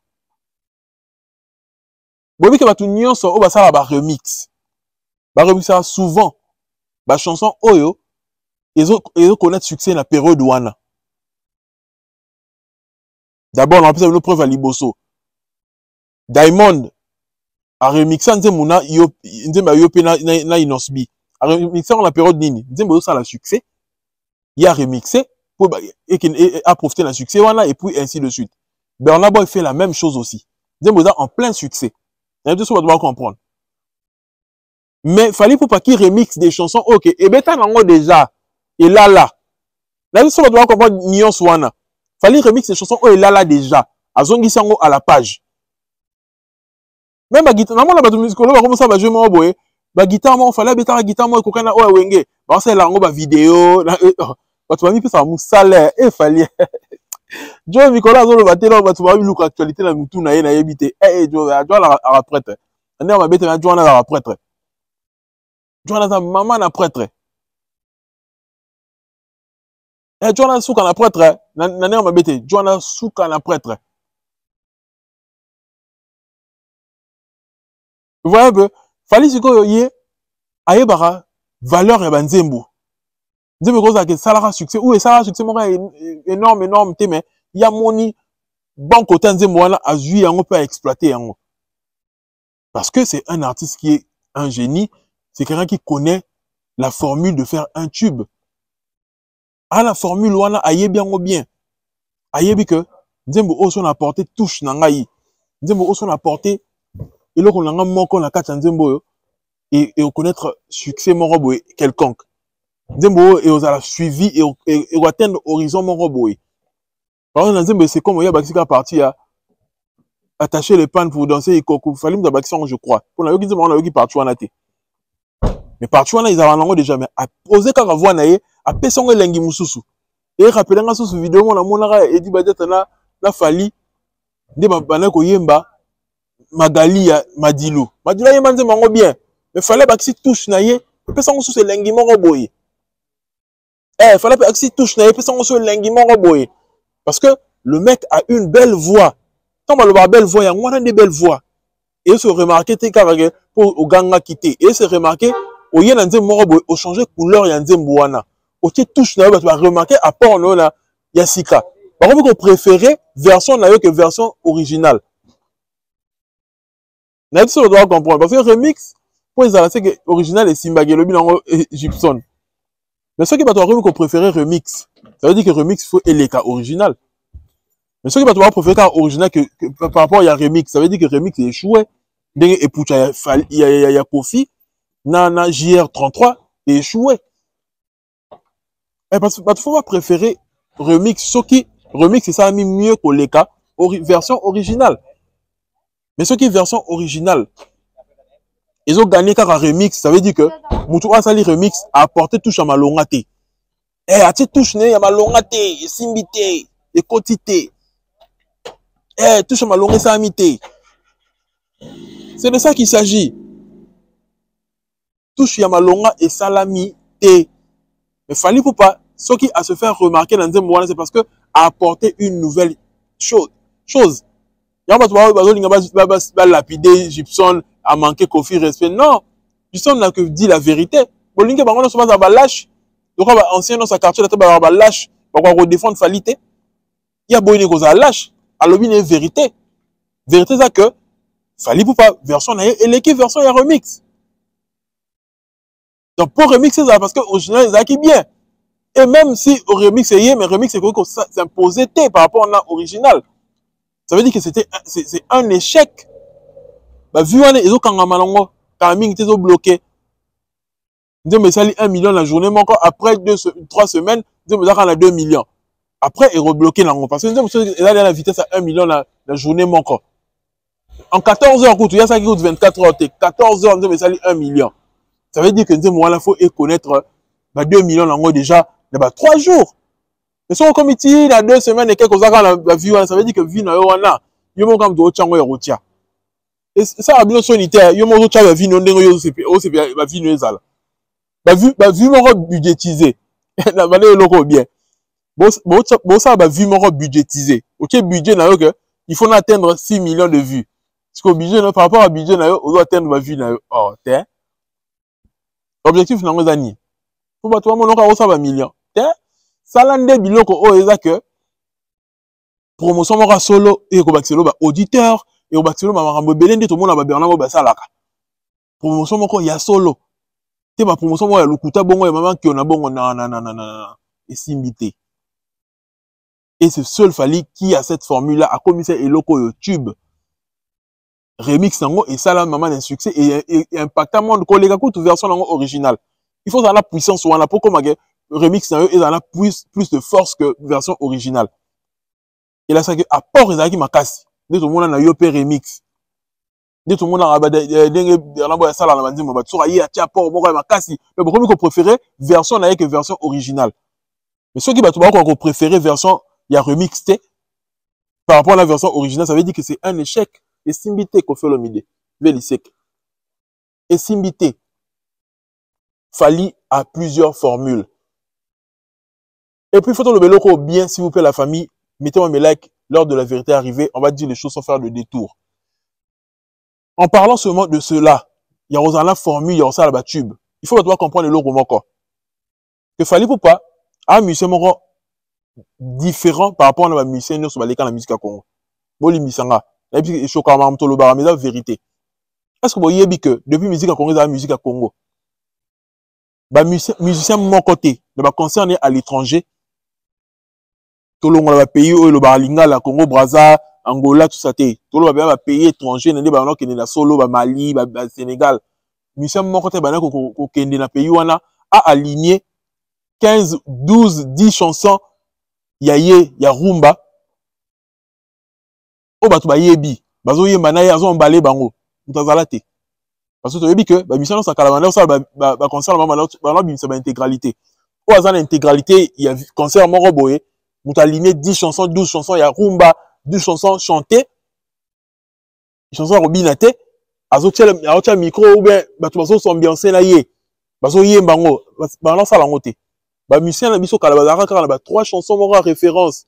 Bobi que tout nyonso o ba ça ba remix. Ba remix ça souvent ba chanson oyo ils connaissent succès dans la période wana. D'abord on a une preuve à Liboso. Diamond a remixé Nzemuna Yope na Inosbi. A remixé dans la période Nini. Nzemuna ça a succès. Il a remixé pour et a profité d'un succès voilà et puis ainsi de suite. Burna Boy fait la même chose aussi. Nzemuna en plein succès. Il y a deux choses à devoir comprendre. Mais fallait pour pas qu'il remixe des chansons OK et beta nango déjà et là. La deux choses à devoir comprendre nuance wana. Fallait remix des chansons et là déjà. Azongi sango à la page. Même à guitare, normalement, la musique, on va commencer à jouer mon boy. ba guitare mo fallait betara guitare mo ko kana o wenge ba ça la ngo ba vidéo na ba tu mi pesa musala e fallait Jo Nicolas zo le batelo ba tu ba luka actualité na mutu na ye na yebite Jo la prêtre ande ma bete na Jo na la prêtre Jo na maman na prêtre Jo na suka na prêtre na ne ma bete Jo na suka na prêtre. Vous voyez que fallait siko ye ayebara valeur ya banzembo. Nzembo koza ke salara succès ou ça succès mo énorme te mais ya moni bon côté nzembo wana azui yango peut exploiter yango. Parce que c'est un artiste qui est un génie, c'est quelqu'un qui connaît la formule de faire un tube. À la formule wana ayebi yango bien. Ayebi que nzembo oso na porter touche na ngai. Nzembo oso na porter eloko na nga moko na kati nzembo yo et connaître succès mon robo quelconque. Nzembo et aux a suivi et atteindre horizon mon robo. Par exemple nzembo c'est comme il y a baxika parti à attacher les pannes pour danser et koku fallait me d'abaction je crois. Pour la yoki nzembo on a yoki partout en até. Mais partout on a ils avaient déjà mais à poser quand voix na ye à pesongo lengi mususu. Et rappeler nga sous vidéo mon amonaka et dit badeta na fali nde bana ko yemba Magali ya Madilo. Madilo yemba nzembo ngo bien. Mais fallait baxi touche na ye pesongo sous lengi mon roboye. Fallait pas que touche na personne sur l'engagement roboé parce que le mec a une belle voix. Quand on a belle voix, il y a une des belles voix. Et se remarquer pour au ganga quitter et se remarquer au yen nzembo roboé au changer couleur ya nzembo wana. Au qui touche na tu vas remarquer à part non là Yasika. Par contre vous préférez version na que version originale. N'a pas doit comprendre parce que remix pour les c'est que original et Simbagelobi nango Gibson. Mais ceux qui vont préférer remix, ça veut dire que remix faut les cas original. Mais ceux qui vont préférer cas original que par rapport à remix, ça veut dire que remix est échoué. Et pour il y a Kofi, na JR33 est échoué. Parce que faut pas préférer remix, ceux qui remix c'est ça mis mieux que les cas version originale. Mais ceux qui version originale, ils ont gagné car un remix, ça veut dire que Moutou Asali remix a apporté touche à ma longate. A touche ne à ma longate, et simbite, et quantité. Touche à ma longate samité. C'est de ça qu'il s'agit. Touche à ma longa et salamité. Mais fallait pour pas, ce qui a se faire remarquer dans un moment, c'est parce que a apporté une nouvelle chose. Y'a pas de lapider Gibson a manqué Kofi respect. Non, Gibson n'a que dit la vérité. Bolingue bango so pas lâche. Donc ancien dans sa quartier là ba lâche, ba ko défendre falité. Il y a boyne ko za lâche. Alors bien une vérité. Vérité ça que fallait pour pas version na et l'équipe version ya remix. Donc pour remixer ça parce que original ça qui bien. Et même si au remix est mais remix c'est que s'imposer par rapport à original. Ça veut dire que c'est un échec. Bah, vu on est quand malongo, timing t'es bloqué. Nous me sali 1 million la journée, mais encore après 3 semaines, nous me a 2 millions. Après, il rebloqué là, parce que nous a la vitesse à 1 million la journée, mais encore. En 14 heures, il y a ça qui coûte 24 heures, 14 heures, nous me sali 1 million. Ça veut dire que nous il faut connaître 2 millions là, déjà, 3 jours. Mais si on comme il y a 2 semaines et quelques heures, la vie, ça veut dire que vie n'a pas il y a comme de chango et rotia. Et ça a bien solitaire, il y a mon la vie non la vie non vu mon budgétisé. La valeur loco bien. Bon ça vu mon budgétisé. OK budget na que il faut atteindre 6 millions de vues. Parce que budget par rapport à budget na on doit atteindre ma vue na oh t'es. Objectif na ngozani. Pour ba toi mon ka ça va million. T'es salande biloko o eza que promotion moko solo et ko baxelo ba auditeur et ko baxelo ba makambo belende to mona ba Bernard ba salaka. Promotion moko ya solo. Te ba promotion moko ya lukuta bongo ya maman qui on a bongo na et simbité. Et c'est seul Fali qui a cette formule là a commissaire eloko YouTube. Remix nango et ça là maman un succès et impactant monde ko les toute version nango originale. Il faut la puissance ou on a pour comme remix nango et ça a plus de force que version originale. Et là ça que apport ezaki makasi. Nde to mona na yo pe remix. Dès tout le monde a dengue sala na banzembo ba tsura ye atia port moko ya makasi mais beaucoup ko préférer version na que version originale mais ceux qui ba ko préférer version ya remix té par rapport à la version originale ça veut dire que c'est un échec et simbité ko fait le midi velisek et simbité Fali a plusieurs formules et puis faut le beloko bien s'il vous plaît la famille mettez-moi mes likes l'heure de la vérité arrivée on va dire les choses sans faire de détour. En parlant seulement de cela, il y a la formule, il y a aussi la tube. Il faut comprendre le logo encore. Que fallait pour pas, un musicien différent par rapport à la musicien sur la musique à Congo. Boli misanga, et puis chokama mtolo bara mais la vérité. Est-ce que vous voyez que depuis musique à Congo, la musique à Congo, ba musicien mon côté, ne va concerner à l'étranger. Tout le monde va payer le baralinga la Congo Brazza. Angola, tout ça, tout le monde va payer étranger, n'en est qui est la Solo, Mali, Sénégal. Musicien mon côté, qui est dans le pays, a aligné 15, 12, 10 chansons. Ya rumba. Oh, bah, tu vas yebi. Bazo ye manaye, azo emballé bango. Mutazalate. Parce que tu yebi que, bah, musicien, ça calamane, ça, bah, concert, ça va intégralité. Oh, azan intégralité, il y a concert, mon roboé. Mutaligné 10 chansons, 12 chansons, il y a rumba. 2 chansons chantées, chansons robinate, azotia micro ou bien batu baso s'ambiancer na ye, baso ye bango, balance la ngote. Ba musicien na biso kala bazara kala ba 3 chansons moko référence.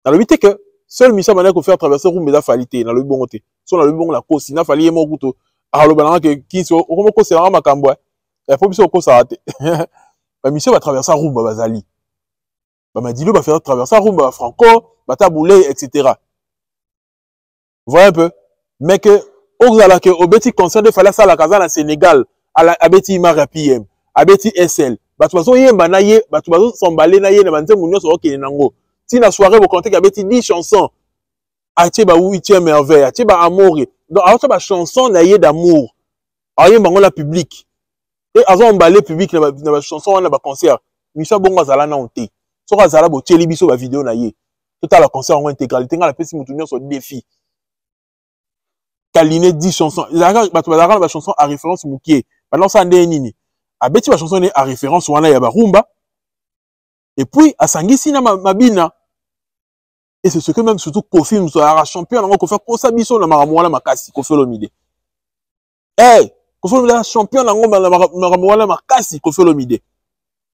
Na le but que seul musicien mania ko faire traverser room beza falité na le bongote. So na le bongo la kosi na fali ye mo kuto. Alors balanga que qui so okomo ko sera makambo. Ya faut biso ko sa raté. Ba musicien va traverser room bazali. Ba madilo va faire traverser room ba franco bata boulé, etc. Vous voyez un peu? Mais que, au beti concert de Fala Sala Kaza na Sénégal, à beti Imara PM, à beti SL, batubazo yemba na ye, batubazo s'emballer na ye, na banze mounio so ok nango. Si na soirée, vous comptez qu'il y a beti 10 chansons, atie ba 8e merveille, atie ba amour. Donc, alors, ba chanson na ye d'amour. Alors, yemba la public. Et, azo emballé public, na ba chanson, na ba concert. Misa bongo azala na onte. So, azala bo tcheli biso ba vidéo na ye. Tout à la concert en intégralité, la pesi moutounio sur défi. Kaliné 10 chansons. La chanson à référence Moukié. Maintenant, ça en est nini. A beti la chanson à référence wana ya rumba. Et puis, à Sangisi na mabina. Et c'est ce que même surtout Kofi nous a champion. On a fait Kosa Biso na maramouana makasi. Kofi Olomide. Eh! Kofi Olomide champion na maramouana makasi. Kofi Olomide.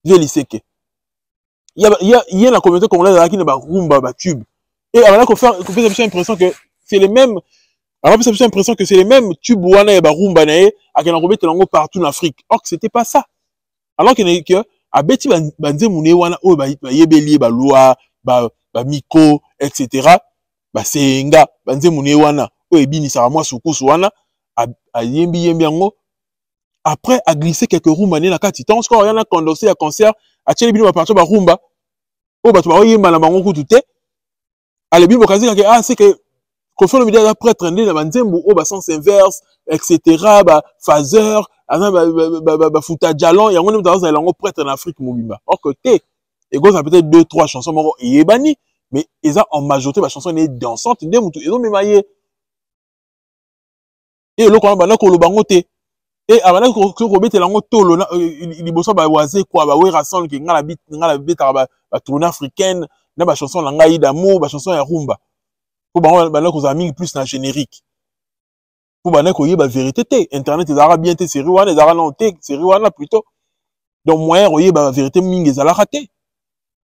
Je l'iseke. Il y a la communauté congolaise qui n'a pas rumba, ba tube. Et alors qu'on fait l'impression que c'est les mêmes. Alors j'ai l'impression que c'est les mêmes tubes wana et ba rumba na ye a qu'on robé telango partout en Afrique. Or que c'était pas ça. Alors que a beti banze mune wana o ba yebeli ba loi ba miko etc. Ba senga banze mune wana o ebini sa moi sukusu wana a yembi yango. Après a glissé quelques rumba na kati. Tant qu'on yana condensé à concert a tcheli bino ba partout ba rumba. O ba to ba yemba na bango kutu te. Ale bino kazi que ah c'est que Kofi Olomide a prêtre né dans banzembo o ba sens inverse etc. ba phaser ba futa jalon yango ne mutaza lango prêtre en Afrique mobimba. Or que te et go ça peut-être 2 3 chansons moko yebani mais ils ont en majorité ba chanson né dansante ndé mutu ils ont memaye. Et le ko ba ko lo bango te et abana ko bete lango tolo na liboso ba waze quoi ba we rassemble ki ngala bit ba tournée africaine na ba chanson langa yi d'amour ba chanson ya rumba. Pour bana ko za mingi plus na générique. Pour bana ko yeba vérité te internet ezara bien te série wana ezara non te série wana plutôt. Donc moyen ko yeba vérité mingi ezala raté.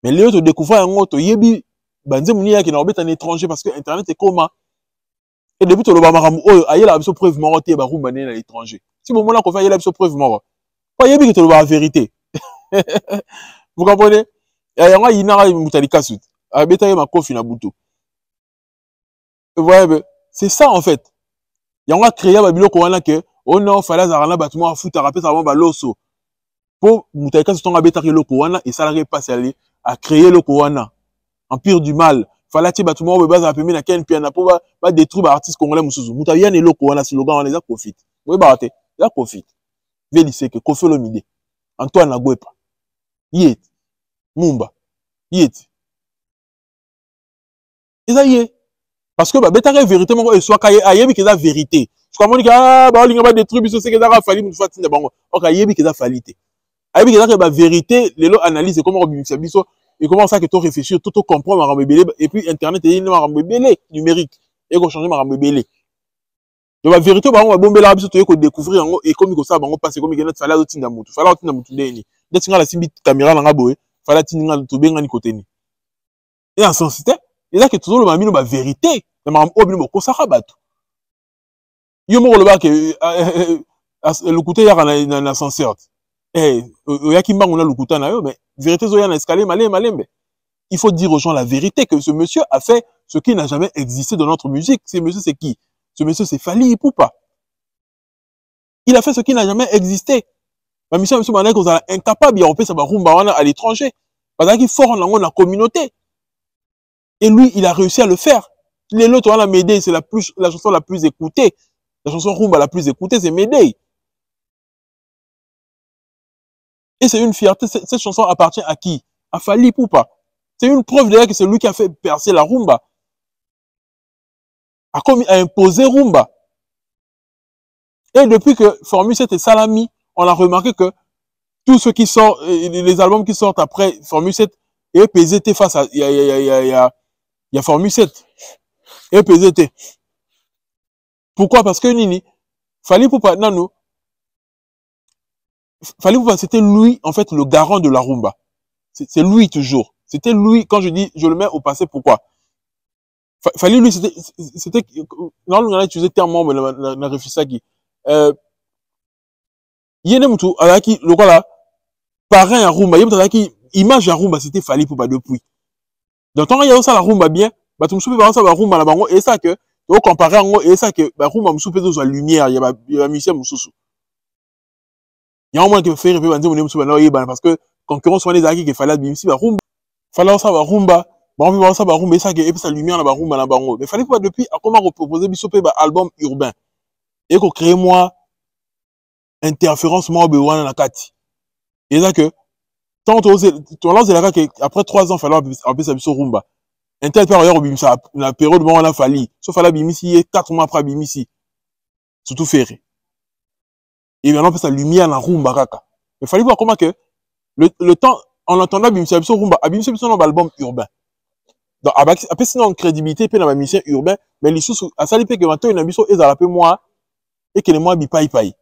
Mais les autres découvrir un autre yebi banze munia qui na obeta en étranger parce que internet est comment. Et depuis to lo ba maramu o ayela biso preuve moko te ba rumba na l'étranger. Si bon mona ko fa ayela biso preuve moko. Pas yebi que to lo ba vérité. Vous comprenez? Et yanga yina mutali kasut. Abeta ye makofi na butu. Vous voyez, c'est ça en fait. Il y a créé un biloko wana que oh non fallait zarana bâtiment à foutre à rappeler avant baloso. Pour mutaika son abeta loko wana et ça n'arrive pas à créer le wana. Empire du mal. Fallait que bâtiment au base à pemer na ken piana pour pas détruire artiste congolais musuzu. Mutaia ne loko wana slogan on les a profite. Oui baraté. Il a profite. Veli c'est que Kofi Olomide. Antoine Agwepa. Yet. Mumba. Yet. Et ça y est. Parce que bah betare vérité mon et soit kaye ayebi que la vérité comme on dit ah bah on va détruire biso c'est que ça fali mutu fatinda bango ok yebi que ça fali te ayebi que ça que ba vérité les lo analyse comment obimisa biso et comment ça que tu réfléchir tout comprendre marambe belé et puis internet et marambe belé numérique et ko changer marambe belé donc la vérité bango ba bombela biso to ko découvrir yango et comme ko ça bango passer comme que net fala otinda mutu ndeni ndeti ngala simbi caméra nga boye fala tinga to benga ni côté ni et en sensité et là que toujours le mamino ba vérité na marambe obino ko saka bato yo moko loba ke le côté ya na ascenseur oyaki mbango na lukuta na yo mais vérité zo ya na escalier malembe il faut dire aux gens la vérité que ce monsieur a fait ce qui n'a jamais existé dans notre musique. Ce monsieur c'est qui? Ce monsieur c'est Fally Ipupa. Il a fait ce qui n'a jamais existé. La mission monsieur Manek vous a incapable de repérer sa rumba à l'étranger parce qu'il est fort dans la communauté et lui il a réussi à le faire. Les autres on a Médée, c'est la chanson la plus écoutée, la chanson rumba la plus écoutée c'est Médée. Et c'est une fierté, cette chanson appartient à qui? À Fally Ipupa. C'est une preuve d'ailleurs que c'est lui qui a fait percer la rumba. A imposé rumba. Et depuis que Formule 7 et Salami, on a remarqué que tous ceux qui sortent, les albums qui sortent après Formule 7, et PZT face à, il y a Formule 7. Et PZT. Pourquoi? Parce que Nini, Fally Ipupa, Nano, Fally Ipupa, c'était lui, en fait, le garant de la rumba. C'est lui toujours. C'était lui, quand je dis, je le mets au passé, pourquoi? Fally, lui, c'était, non, on a utilisé tellement, mais on a réfléchi ça qui, yene mutu, alaki, le quoi là, parrain à rumba, yene mutu, alaki, image à rumba, c'était Fally Ipupa depuis. Donc, tant qu'il y a ça la rumba bien, bah, tu me souviens, ça la rumba là, et ça que, tu comparer en et ça que, bah, rumba, me soupe de la lumière, il y a musicien, moussou. Il y a un moment que faire, parce que, concurrence, soit les acquis, qu'il fallait, bimsi, bah, rumba, fallait ça, bah, rumba, bon, on va ça, bah, rumba, et ça, et puis, sa lumière, là, bah, rumba, là, bah, mais fallait pas depuis, à comment reproposer, bisopé, bah, album urbain. Et qu'on crée, moi, interférence, moi, bewana, na kati. Et là, que, tant on lance la que, après 3 ans, fallait appeler ça, biso rumba. Un tel père, ailleurs, la période, bon, on a fallu. Sauf à la bimisi, 4 mois après bimisi. Surtout ferré. Et maintenant, on fait sa lumière, la rumba, kaka. Il fallait voir comment que, le temps, en entendant bimisi, biso rumba, bimisi, biso, non, album urbain. Donc, après, sinon, en crédibilité, puis dans ma mission urbain, mais les sous, à ça, il peut que maintenant, il y a un biso, et ça l'appelle moi, et que les mois, bipaï, paï.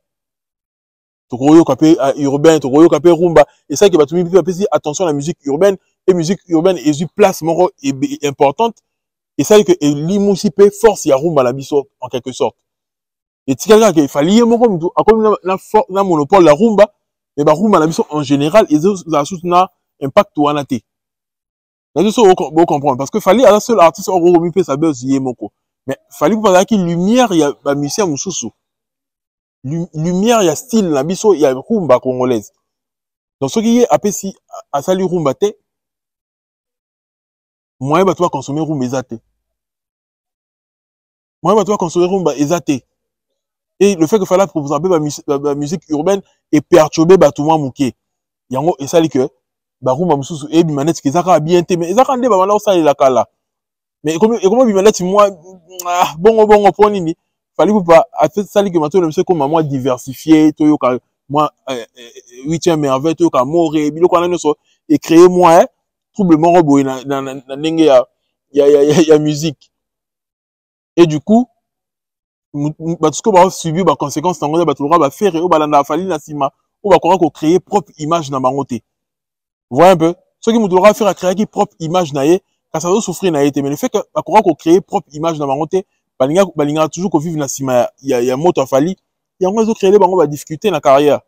Tokoroyo kapé urbain, tokoroyo kapé rumba. Et ça qui va tout le monde dire attention à la musique urbaine. Et musique urbaine est une place moro importante. Et ça que l'imousi peut force ya rumba la biso en quelque sorte. Et si quelqu'un qui fallait comme la monopole la rumba, et bah rumba la biso en général, et ça a impact ou anaté. Là je vous comprendre parce que fallait à la seule artiste au remis sa buzz yemoko. Mais fallait pour pas qu'il lumière il y a ba musicien mususu. Lumière, il y a style, la biso, il y a rumba congolaise. Donc, ce qui est appelé si, à salut rumba te, moi, bah, toi, consommer rumba ezate. Moi, bah, toi, consommer rumba ezate. Et le fait que fallait pour vous appeler la musique urbaine et perturber, bah, tout le monde mouké. Il y a un et ça, dit que, bah, rumba moussou, et bimanette, qui zaka bien te, mais zaka ndé, bah, maintenant, ça, il a kala. Mais comment bimanette, moi, bon, point, nini. Fallait pas à fait ça que maintenant monsieur comme moi diversifié toyoka moi 8e merveille toyoka moré biloko na so et créer moi trouble moro boy na ndenge ya musique et du coup ba tout ce que ba subi ba conséquences tango ba tout ba faire et ba landa fali na sima ou ba ko créer propre image na bangote voyez un peu ce qui nous devra faire à créer qui propre image na ye quand ça doit souffrir na été mais le fait que ba ko créer propre image na bangote balinga toujours qu'on vive na sima ya moto afali ya ngo zo créer les bango va discuter na carrière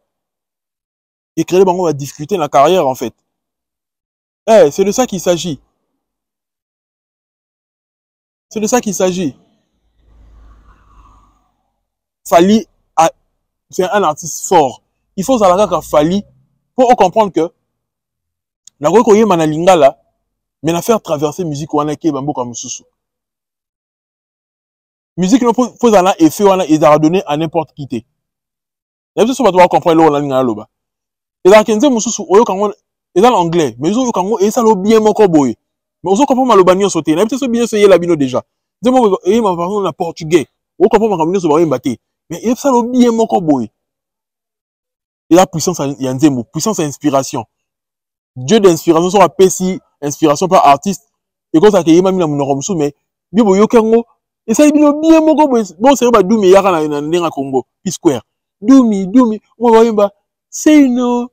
et créer les bango va discuter na carrière en fait c'est de ça qu'il s'agit Fally c'est un artiste fort il faut ça la Fally pour comprendre que la ko yema na lingala mais la faire traverser musique wana ke bambo comme mususu musique non faut aller effet wana et ça donner à n'importe qui té. Il y a tout ça doit comprendre là on a loba. Et là kenze mususu oyo kango et dans l'anglais mais oyo kango et ça lo bien moko boy. Mais oyo comprendre maloba nyo sauter. Na peut-être bien so yela bino déjà. Demo et ma parole na portugais. Oyo comprendre ma bino so ba mbaté. mais il y a ça le bien mon boy. Et la puissance il y a un mot, puissance à inspiration. Dieu d'inspiration soit PC inspiration par artiste et comme ça que yema mina munoko musu mais bibo yokengo et ça il bien mon boy. Bon c'est ba dumi yaka na ndenga Congo P Square. Dumi on va yemba say no.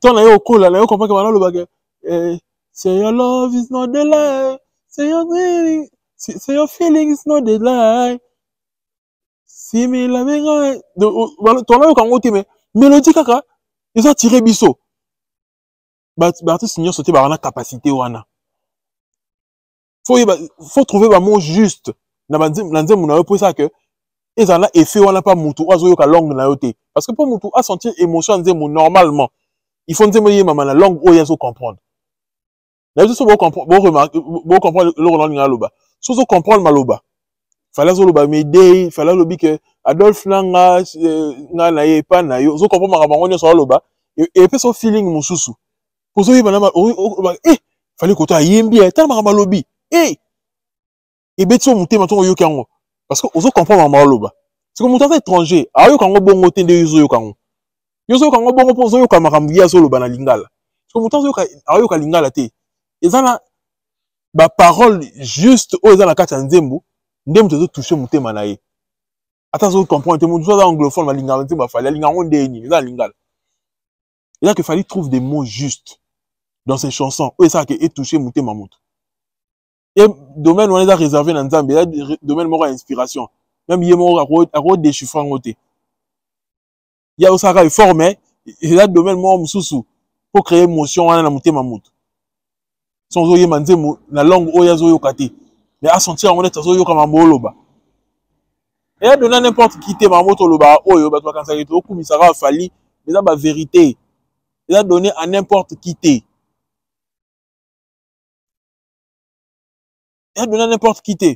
Ton na yo kola na yo comprend que maintenant le bagage say your love is not the lie. Say your feelings not the lie. Si mais la mega ton là quand on mais mélodie kaka ils ont tiré biso. Artiste senior sauter ba na capacité wana. Faut trouver ba mot juste. Na nzembo na yo pour ça que et ça a effet wana pas mutu azo yo ka langue na yo te. Parce que pour mutu a sentir émotion nzembo normalement. Il faut nzembo yé mama na langue o yeso comprendre. Là je so comprendre le langue na loba. So comprendre maloba. Fallait zo loba médé, fallait lobi que Adolphe Nanga na ye pa na yo. Zo comprendre mabango nyo so loba et puis so feeling mususu. Pour zo yeba na fallait ko to ayembi tellement malobi. Et betio mutema to yo kango. Parce que ozo comprendre maloba. C'est comme mutu étranger. Ayo kango bongo tende yo kango. Yo so kango bongo po zo yo kamakambu ya zo loba na lingala. C'est comme mutu ayo ka lingala te. Ezana ba parole juste o ezana kati nzembo ndem to toucher mutema na ye. Ata zo comprendre te mutu za anglophone ma lingala te ba fallait lingango ndeni za lingala. Et là que fallait trouver des mots justes dans ses chansons. O ça que et toucher mutema mutu. Et domaine on est réservé dans Nzambe, il domaine moko inspiration. Même yemo a déchiffrant côté. Il y a aussi un effort mais il y a domaine moko mususu pour créer émotion na mutema mutu. Sans zo yema nzembo na langue o yazo yo kate. Mais à sentir on est zo yo kama mboloba. Et à donner n'importe qui te mamoto loba oyo ba to kansa to kumisara fali, mais ça ba vérité. Il a donné à n'importe qui te. Il a donné à n'importe qui te.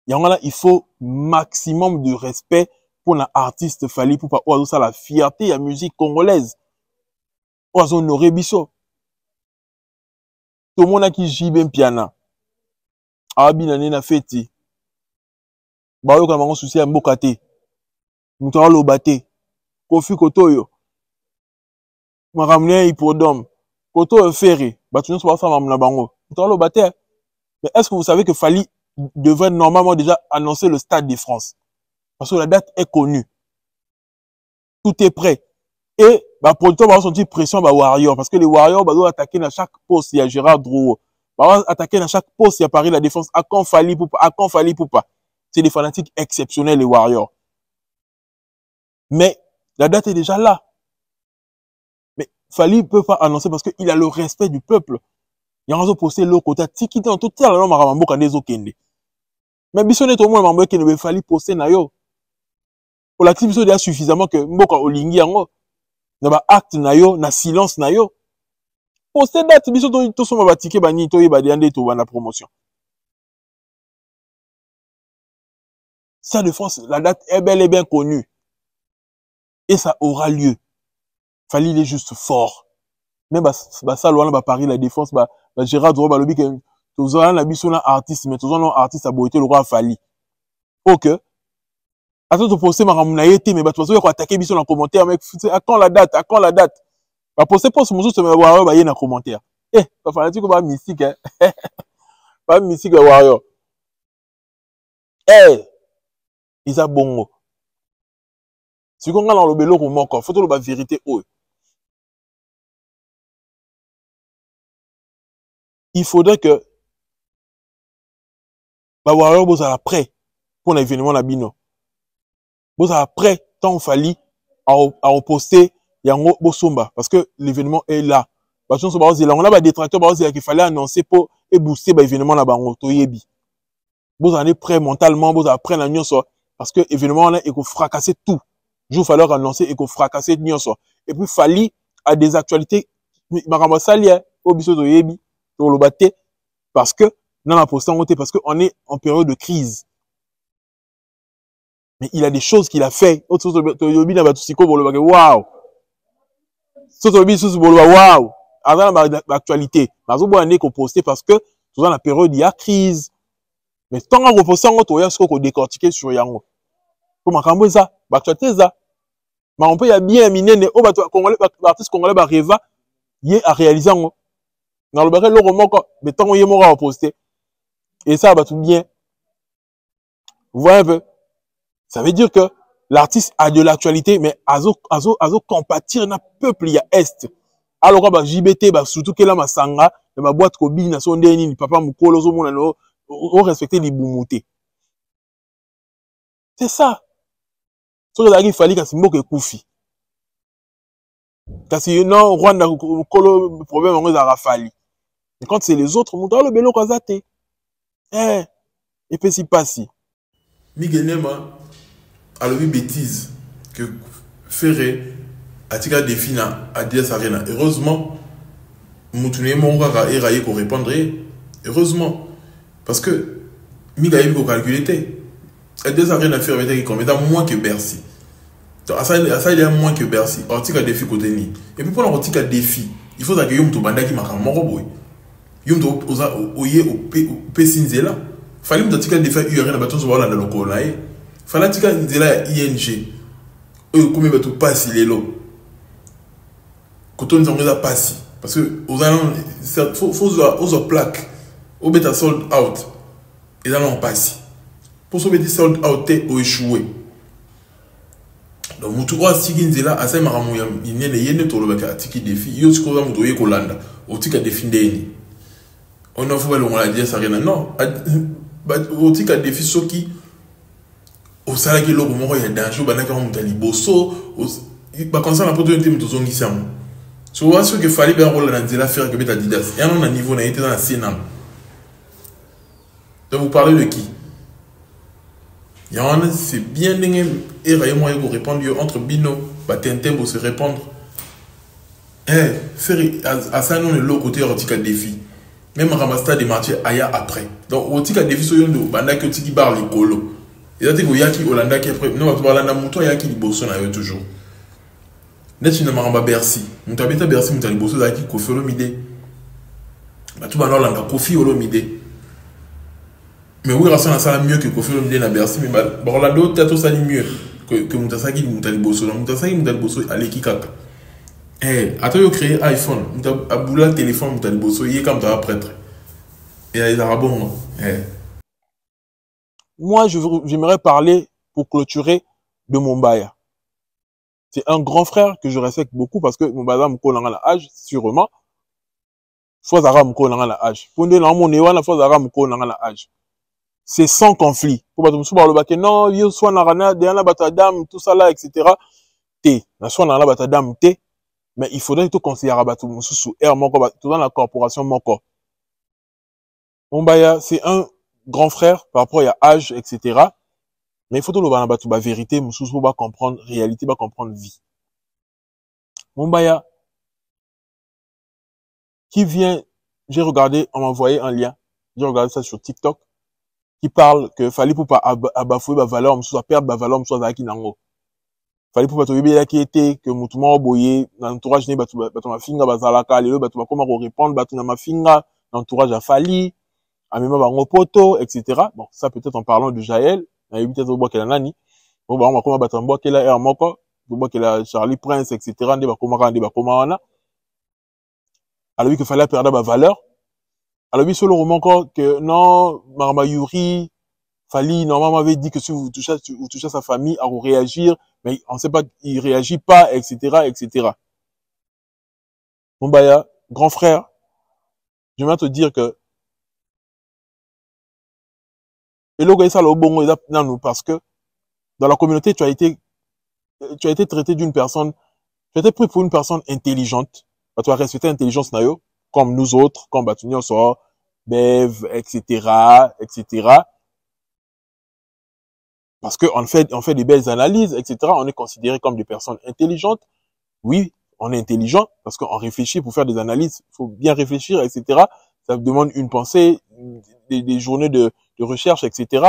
Il faut maximum de respect pour l'artiste Fally pour pas oser la fierté de la musique congolaise. Oser honorer biso. Tout le monde qui joue bien piano. Abina na feti. Ba yo kama souci ya mboka te. Mutu aloba te. Kofi Kotoyo. Makamne Hippodome. Koto Ferry. Ba tu ne pas ça na bango. Mutu aloba te. Mais est-ce que vous savez que Fally devrait normalement déjà annoncer le Stade de France? Parce que la date est connue. Tout est prêt. Et bah, producteur va sentir pression bah, Warrior. Parce que les Warriors doivent attaquer dans chaque poste. Il y a Gérard Drouot. Bah, attaquer dans chaque poste. Il y a Paris la défense. À quand Fally Poupa. C'est des fanatiques exceptionnels, les Warriors. Mais la date est déjà là. Mais Fally ne peut pas annoncer parce qu'il a le respect du peuple. Il y a un posté l'autre côté. Tiki dans tout tel alors marambo quand des okende. Mais bisonné tout le monde marambo qui ne veut Fally poster na yo. Pour l'activité déjà suffisamment que mboka olingi yango. Na ba acte na yo, na silence na yo. Poster date biso to so ba ticket ba ni to yeba de to na promotion. Ça de France, la date est bel et bien connue. Et ça aura lieu. Fally il est juste fort. Mais ça loin ba Paris la défense ba Gérard Drouot ba lobi que tozala na biso na artiste mais tozala na artiste a boité le roi Fally. OK. Attends de poster makamuna na yete mais ba tozo ko attaquer biso na commentaire mec à quand la date ba poster post musu se ba ba na commentaire. Ba fanatique ba mystique hein. Ba mystique warrior. Isa bongo. Si on a dans le belo ko moko, faut to ba vérité o. Il faudrait que bah Warrior vous à prêt pour l'événement la bino. Vous à prêt tant Fally à reposter yango bosomba parce que l'événement est là. Parce que on a des détracteurs qu'il fallait annoncer pour et booster bah événement là bango to yebi. Vous en êtes prêt mentalement, vous à prêt la nyonso parce que l'événement là il faut fracasser tout. Il falloir annoncer et qu'on fracasser nyonso. Et puis Fally a des actualités makambo sali au biso to yebi. Le battre parce que non la postant parce que on est en période de crise. Mais il a des choses qu'il a fait. Autre chose Toyobi na batusiko pour le bagage. Waouh. Toyobi sous pour le waouh. Avant l'actualité, mazo boane qu'on poster parce que dans la période, il y a crise. Mais tant qu'on repose ça, on a ce qu'on décortiquer sur Yango. Pour ma cambo ça, bah tu as ça. Mais on peut y a bien miné, oh bah l'artiste congolais bah rêva, y est à réaliser en. Dans le barrel, le roman, mais tant qu'on y est mort à poster. Et ça, bah tout bien. Vous voyez un peu? Ça veut dire que l'artiste a de l'actualité, mais azo compatir na peuple, il y a Est. Alors, bah, JBT, bah, surtout que là, ma sanga, ma boîte kobi, na son déni, papa moukolo, zo mona, on respecter les boumoutés. C'est ça. Ce que il fallait que c'est mot que koufi. Parce que non, Rwanda, kolo, problème, on a rafali. Mais quand c'est les autres, on le bélo kazate. Eh, et puis si pas si. Miguel Nema a le bêtise que Ferré a tiré des fins à DS Arena. Heureusement, Moutoune Monga et Raye pour répondre. Heureusement. Parce que Miguel a calculé. À DS Arena Ferré qui commet moins que Bercy. À ça, il y a moins que Bercy. Article défi côté ni. Et puis pour l'article défi, il faut que Yom Tobanda qui marque un moroboy. Yom Toboza au Pessinzela. Fallait me dire que des fois il y a un bâton sur le local là. Fallait que des là ING. Eux comme bateau passe il est là. Quand on nous a passé parce que aux allons faut plaque au bêta sold out et là on passe. Pour ce bêta sold out au échoué. Donc mutu wa siginze là asa maramu ya inene yene to lobaka tiki défi yo sikoza mutu ye kolanda o tika défi ndeni. On a fait le dire ça rien non. Au tika défi soki au sala ki logo moko ya danger bana ka mutu liboso ba comme ça la poto ntimi to zongi sam. So wa ce que fallait bien rôle dans la faire que beta didas. Et on a niveau na été dans la Sénam. Donc vous parlez de qui? Yann, c'est bien dingue et moi pour répondre entre Bino, Batente pour se répondre. Eh, faire à ça non le lot côté Rotika défi. Même Ramasta des marchés aya après. Donc Rotika défi so yondo banda que tiki bar les colo. Et là tu go yaki Olanda qui après non tu parles na muto yaki liboso na yo toujours. Net tu ne maramba Bercy. Muto abeta Bercy muto liboso zaki Kofi Olomide. Ba tu ba Olanda Kofi Olomide. Mais oui, Rassan a ça mieux que Kofi Olomide na Bercy, mais Orlando Tato ça mieux que Moutasaki Moutaliboso. Moutasaki Moutaliboso à l'équikaka. Eh, attends, il créé iPhone, Aboula téléphone Moutaliboso, il est comme ça prêtre. Et il a bon. Eh. Moi, j'aimerais parler pour clôturer de Mombaya. C'est un grand frère que je respecte beaucoup parce que Mombaya Mouko n'a la âge, sûrement. Soit Zara Mouko n'a la âge. Pour nous, mon éwan, soit Zara Mouko n'a la âge. C'est sans conflit. Pour pas tout le bac, non, il soit na rana, derrière batadam, tout ça là, etc. T. Na soit na batadam T. Mais il faudrait tout considérer Batou sous air moko, tout dans la corporation moko. Mombaya, c'est un grand frère par rapport à âge, etc. Mais il faut tout le batou ba vérité, moussous pour comprendre réalité, pas comprendre vie. Mombaya, qui vient, j'ai regardé, on m'a envoyé un lien, j'ai regardé ça sur TikTok, qui parle que fallait pour pas abafouer ba valeur, moussous perdre ba valeur, moussous zaki nango. Fallait pour pas tomber là qui était que mutumo boyé dans l'entourage né batu ma finga bazalaka lelo batu comment répondre batu na ma finga l'entourage a falli amema bango poto etc. Bon ça peut-être en parlant de Jaël na peut-être au bois qu'elle nani bon ba comment batu mboa qu'elle a moko bois qu'elle a Charlie Prince etc. ndé ba comment wana alors que fallait perdre ba valeur alors oui solo roman encore que non Marama Yuri Fali, normalement, avait dit que si vous touchez sa famille, à vous réagir, mais on ne sait pas, il réagit pas, etc., etc. Mombaya, grand frère, je vais te dire que, parce que, dans la communauté, tu as été traité d'une personne, tu as été pris pour une personne intelligente, tu as respecté l'intelligence, comme nous autres, comme Batunion sort, Bev, etc., etc., parce qu'on fait des belles analyses, etc. On est considéré comme des personnes intelligentes. Oui, on est intelligent parce qu'on réfléchit pour faire des analyses. Il faut bien réfléchir, etc. Ça demande une pensée, des journées de recherche, etc.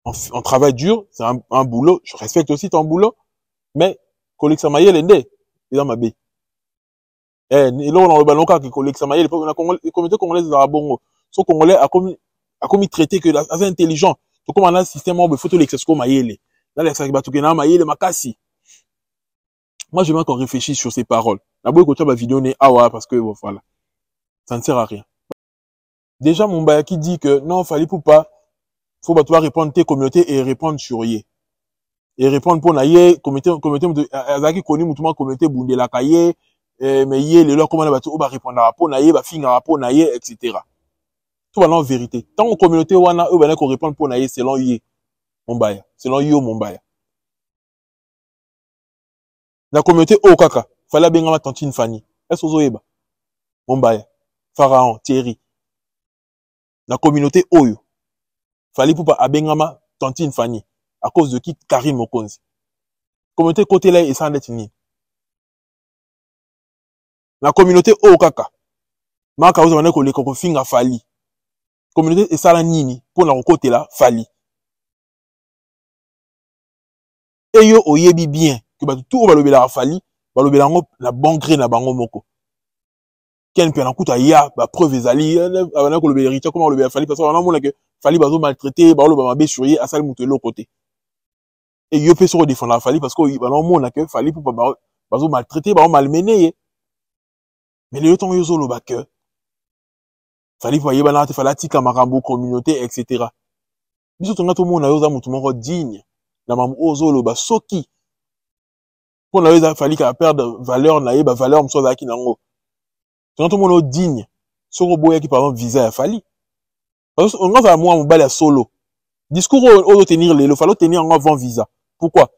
On travaille dur, c'est un boulot. Je respecte aussi ton boulot. Mais, collègue Samaye, l'endé, il est dans ma baie. Et là, on a le ballon qui collecte ça. Le communauté congolaise de Bongo. Ce Congolais a commis traité que c'est intelligent. Donc, comme on a un système, il faut tout l'exercice comme Maïele. Là, l'exercice qui est Maïele, Makassi. Moi, je vais encore réfléchir sur ces paroles. La bonne côté de la vidéo n'est awa parce que, bon, voilà. Ça ne sert à rien. Déjà, mon baya qui dit que non, fallait pour pas, faut pas toi répondre tes communautés et répondre sur yé. Et répondre pour naïe, communauté de, azaki koni moutouma communauté bundela kaye, mais yé, les leurs comment on va répondre à pour naïe, va finir à pour naïe, etc. Tout va en vérité. Tant que communauté wana, eux, ben, qu'on répond pour naïe, selon yé, mon baya. Selon yo, mon baya. La communauté Okaka, fallait bien ma tantine Fanny. Est-ce que vous avez mon baya? Pharaon, Thierry. La communauté Oyo. Fallait pour pas abengama tantine Fanny. À cause de qui Karim Mokonzi. Communauté côté là et sans être ni. La communauté Okaka. Maka vous avez collé qu'on finga Fali. Communauté et ça la nini. Pour la côté là, Fali. Et yo oyebi bien. Que bah tout va le la Fali. Va le la bon gré na bango moko. Ken pe na kuta ya ba preuve ezali avana ko le héritier comment le Fali parce que on a mona que Fali bazo maltraité ba lo ba mabé surye asal mutu l'autre côté. Et yo peut se défendre la Fali parce que on a mona que Fali pour pas bazo maltraité ba malmené. Mais le temps yo zolo ba que Fali pour yeba na te fala tika makambo communauté etc. Biso tonga to mona yo za mutu moko digne na mamu ozolo ba soki pour na yo Fali ka perdre valeur na yeba valeur mso za ki nango. Tout le monde digne. Soko boya qui par exemple visa a Fali. Parce qu'on va moi mon balai solo. Discours au tenir le fallo tenir en avant visa. Pourquoi?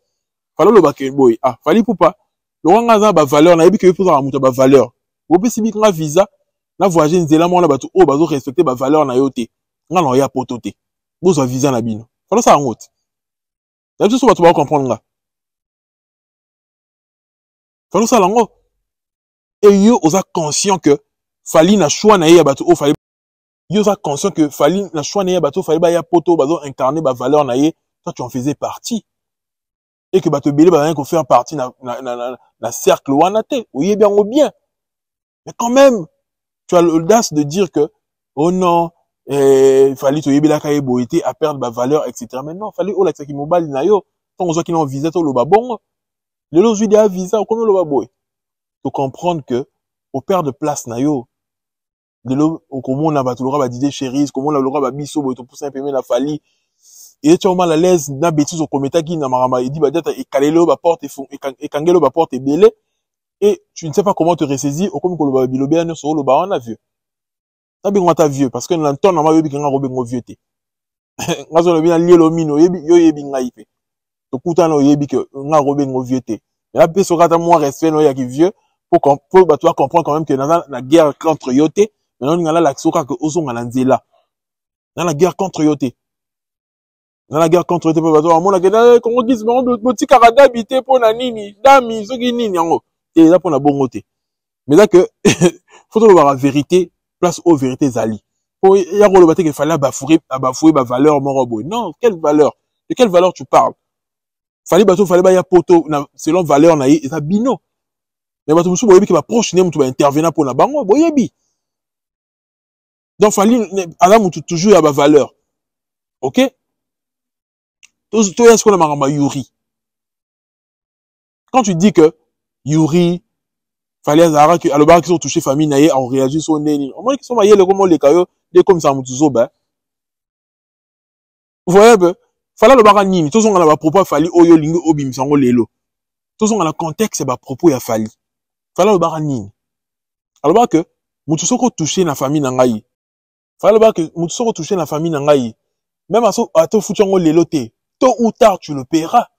Fallo le baké boy. Ah, Fali pour pas. Le rang ba valeur na yebi que pour ça muta ba valeur. Vous pouvez sibi nga visa na voyager nzela mo na batu o bazo respecter ba valeur na yote. Nga na ya potote. Bozo visa na bino. Fallo ça en route. La tout ça tu vas comprendre nga. Fallo ça lango. Et yo osa conscient que Fali na choix na ya bato o Fali yo osa conscient que Fali na choix na ya bato Fali ba ya poto bazo incarner ba valeur na ye toi tu en faisais partie et que bato belé ba rien qu'on faire partie na cercle wana te oye bien ou bien mais quand même tu as l'audace de dire que oh non Fali to yebela ka boité à perdre ba valeur etc. mais non Fali o la tsaki mobile na yo quand on voit qu'il en visa to lo ba bongo le lo judi a visa comme lo ba boy. Faut comprendre que au père de place na yo de l'eau au comment on a battu l'aura Didier Chéris comment on a l'aura biso boy to pousser un peu la Fali et tu as mal à l'aise na bêtise au comité qui na marama il dit bah data et kalelo ba porte et kangelo ba porte belé et tu ne sais pas comment te ressaisir au comme ko lo ba bilobé na so lo ba on a vieux na bi ngata vieux parce que na temps na ma yebi nga robe ngo vieux te ngazo lo bina lielo mino yebi yo yebi nga ipe to kuta no yebi que nga robe ngo vieux te mais la peso kata moi respect no ya ki vieux pour bah toi comprendre quand même que dans la guerre contre yote maintenant on a la soka que ozonga na nzela dans la guerre contre yote dans la guerre contre yote bah toi mona que Congo gis boti karada habité pour na nini dami soki nini yango et là pour na bongo te mais là que faut le voir la vérité place aux vérités zali pour ya ko le baté que fallait bafouer ba valeur mon robot non quelle valeur de quelle valeur tu parles fallait bateau fallait ba ya poto selon valeur na et ça bino. Mais bato musu boyebi ke ba proche ne mutu ba intervenir pour na bango boyebi. Donc Fali ala mutu toujours ya ba valeur. OK? To est-ce qu'on a maramba Yuri. Quand tu dis que Yuri Fali azara que aloba qui sont touchés famille na ye on réagit sur neni. On m'a qui sont maye le comme les kayo de comme ça mutu zo ba. Vous voyez be Fala lo baka nini to zonga na ba propos Fali oyo lingi obim sango lelo. To zonga na contexte ba propos ya Fali. Fala le baka nini. Alors que mutu soko touché na famille na ngai. Fala le que mutu soko touché na famille na ngai. Même à to futango lelo te. Tôt ou tard tu le paieras.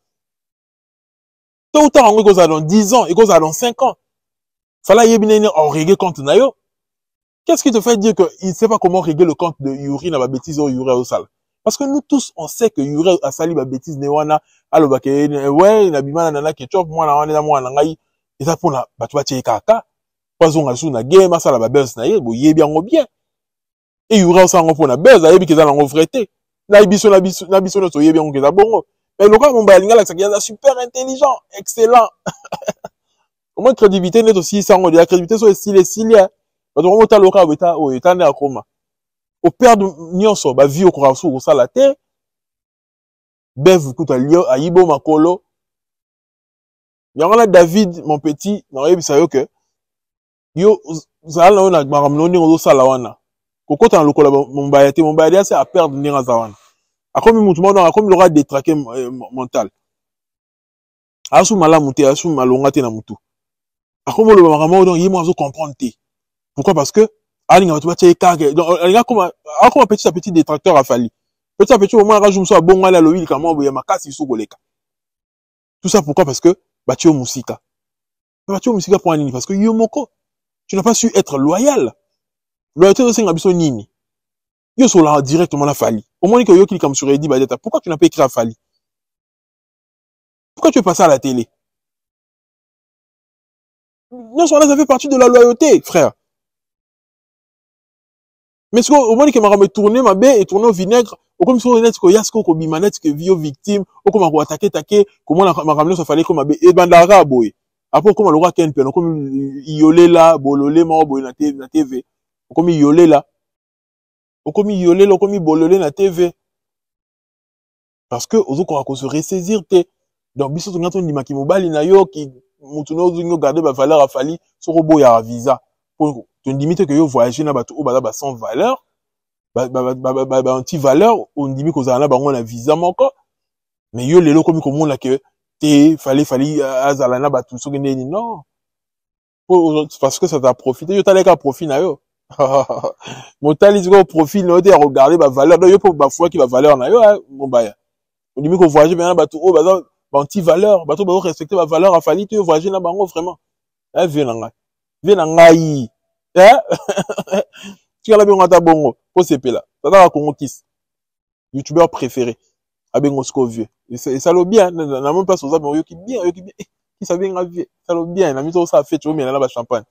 Tôt ou tard on goza dans 10 ans et goza dans 5 ans. Fala yebinene en régler compte na yo. Qu'est-ce qui te fait dire que il sait pas comment régler le compte de Yuri na ba bêtise ou Yuri au sale? Parce que nous tous on sait que Yuri a sali ba bêtise ne wana aloba ke ouais na bimana nana ketchup moi na ngai. Et ça pour la batwa kaka pas on a sous na game ça la buzz na ye bo yebi ngo bien et yura ça ngo pour na buzz yebi ke za ngo vrete na biso no to yebi ngo ke za bongo mais le gars mon balinga la ça super intelligent excellent Au moins, crédibilité n'est aussi ça, on dit la crédibilité sur les styles, parce que on t'a local, on est en coma. Au père de Nyonso, bah, vie au courant au salaté, bev, tout à l'io, à Ibo Makolo. Il y a David, mon petit, non, il sait que, yo, ça là, on a, maramloni, on salawana. Koko, t'as un local, mon bayate, c'est à perdre Nira Zawana. A comme il aura détraqué mental. Asu malamute, asu malongate na mutu. A comme le maramon, donc, il m'a comprendre. Pourquoi? Parce que, donc, comme petit à petit détracteur a fallu. Petit à petit, au moins, rajoute ça, bon, la loïl, comment, il y a ma casse, il sous goleka. Tout ça pourquoi? Parce que, Batio Moussika. Batio Moussika pour un nini. Parce que, Yomoko, tu n'as pas su être loyal. Loyauté de Sengabiso Nini. Yo sont là directement la Fali. Au moins que yo clique comme sur Eddie Badeta. Pourquoi tu n'as pas écrit à Fali? Pourquoi tu es passé à la télé? Non, ça fait partie de la loyauté, frère. Mais ce au moins que m'a tourné ma baie et tourné au vinaigre, au comme si on est que yasko ko bimanette que vio victime, au comme on attaquer comment m'a ramené ça fallait comme et bandara boy. Après comme le roi Ken Pen, comme iolé là, bololé mo boy na TV. Comme iolé là. Comme iolé là, comme bololé na TV. Parce que aux autres qu'on se ressaisir te. Donc biso to ngato ndima ki mobali na yo ki mutuno zingo garder ba valeur a fali sur robo ya visa. Pour te limite que yo voyager na bato ba sans valeur. Anti-valeur, on dit que ça a visa encore. Mais yo lelo comme comment là que fallait azalana ba tout non. Parce que ça t'a profité, yo t'as qu'à profit na yo. Mon tali dit profit no te regarder ba valeur, yo pour ba foi qui va valeur na yo mon baya. On dit que voyager bien ba tout anti-valeur, ba tout ba respecter ba valeur a fallu te voyager na bango vraiment. Viens na ngai. Tu as la bien ta bongo, pour ces là. Ça va Congo Kiss. YouTubeur préféré. Avec Moscou vieux. Et ça l'est bien, n'a même pas sur ça, mais yo qui bien, qui ça bien grave, ça l'est bien, la mito ça fait, tu vois, mais là, champagne.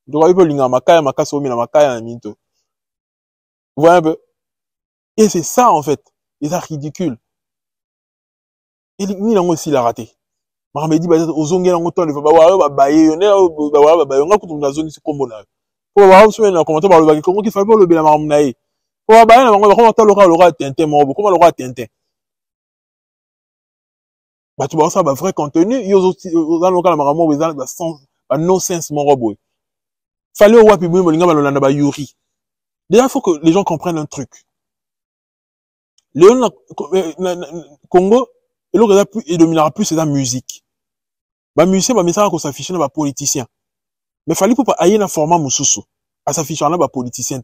Donc, il peut l'inga makaya, makaso, mais la makaya, la mito. Vous voyez un peu? Et c'est ça, en fait. Et ça ridicule. Et ni là aussi, il a raté. Maramé dit, bah, aux ongles, on entend, il faut bah, bailler, on est, on a coutume dans la zone, c'est comme ça. Pour voir, on a commenté par le bac, comment qu'il fait pas le bien, maramnaï. Pour voir, bah, on va comment l'aura tintin, comment l'aura tintin. Bah, tu vois, ça, bah, vrai contenu, ils ont aussi, dans le cas, la maramo, ils ont, no sense, mon robot. Fallait au wapi, bah, yuri. Déjà, il faut que les gens comprennent un truc. Le Congo, il dominera plus, c'est la musique. Bah, musicien, bah, mais ça, qu'on s'affiche, bah, politicien. Mais fallait pas aller dans un format moussoussou. À s'afficher, bah, politicien,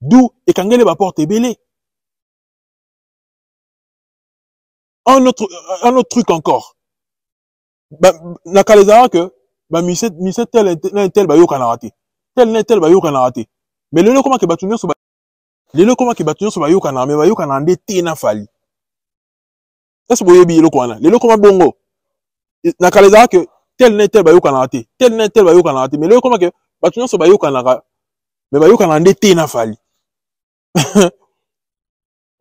d'où, et quand il va porter belé. Un autre truc encore. Bah, n'a qu'à les avoir que, bah, mise tel, bah, yo, qu'on a raté. Tel, bah, yo, qu'on a raté. Mais le comment que batunyo so, le comment que batunyo so, bah, yo, qu'on a, mais, bah, yo, qu'on a endetté, na fali. Ça, c'est boyebi, le quoi, le comment bongo. N'a qu'à les avoir que, tel, bah, yo, qu'on a raté. Tel, bah, yo, qu'on a raté. Mais le comment que, batunyo so, bah, yo, qu'on a, mais, bah, yo, qu'on a endetté, na fali.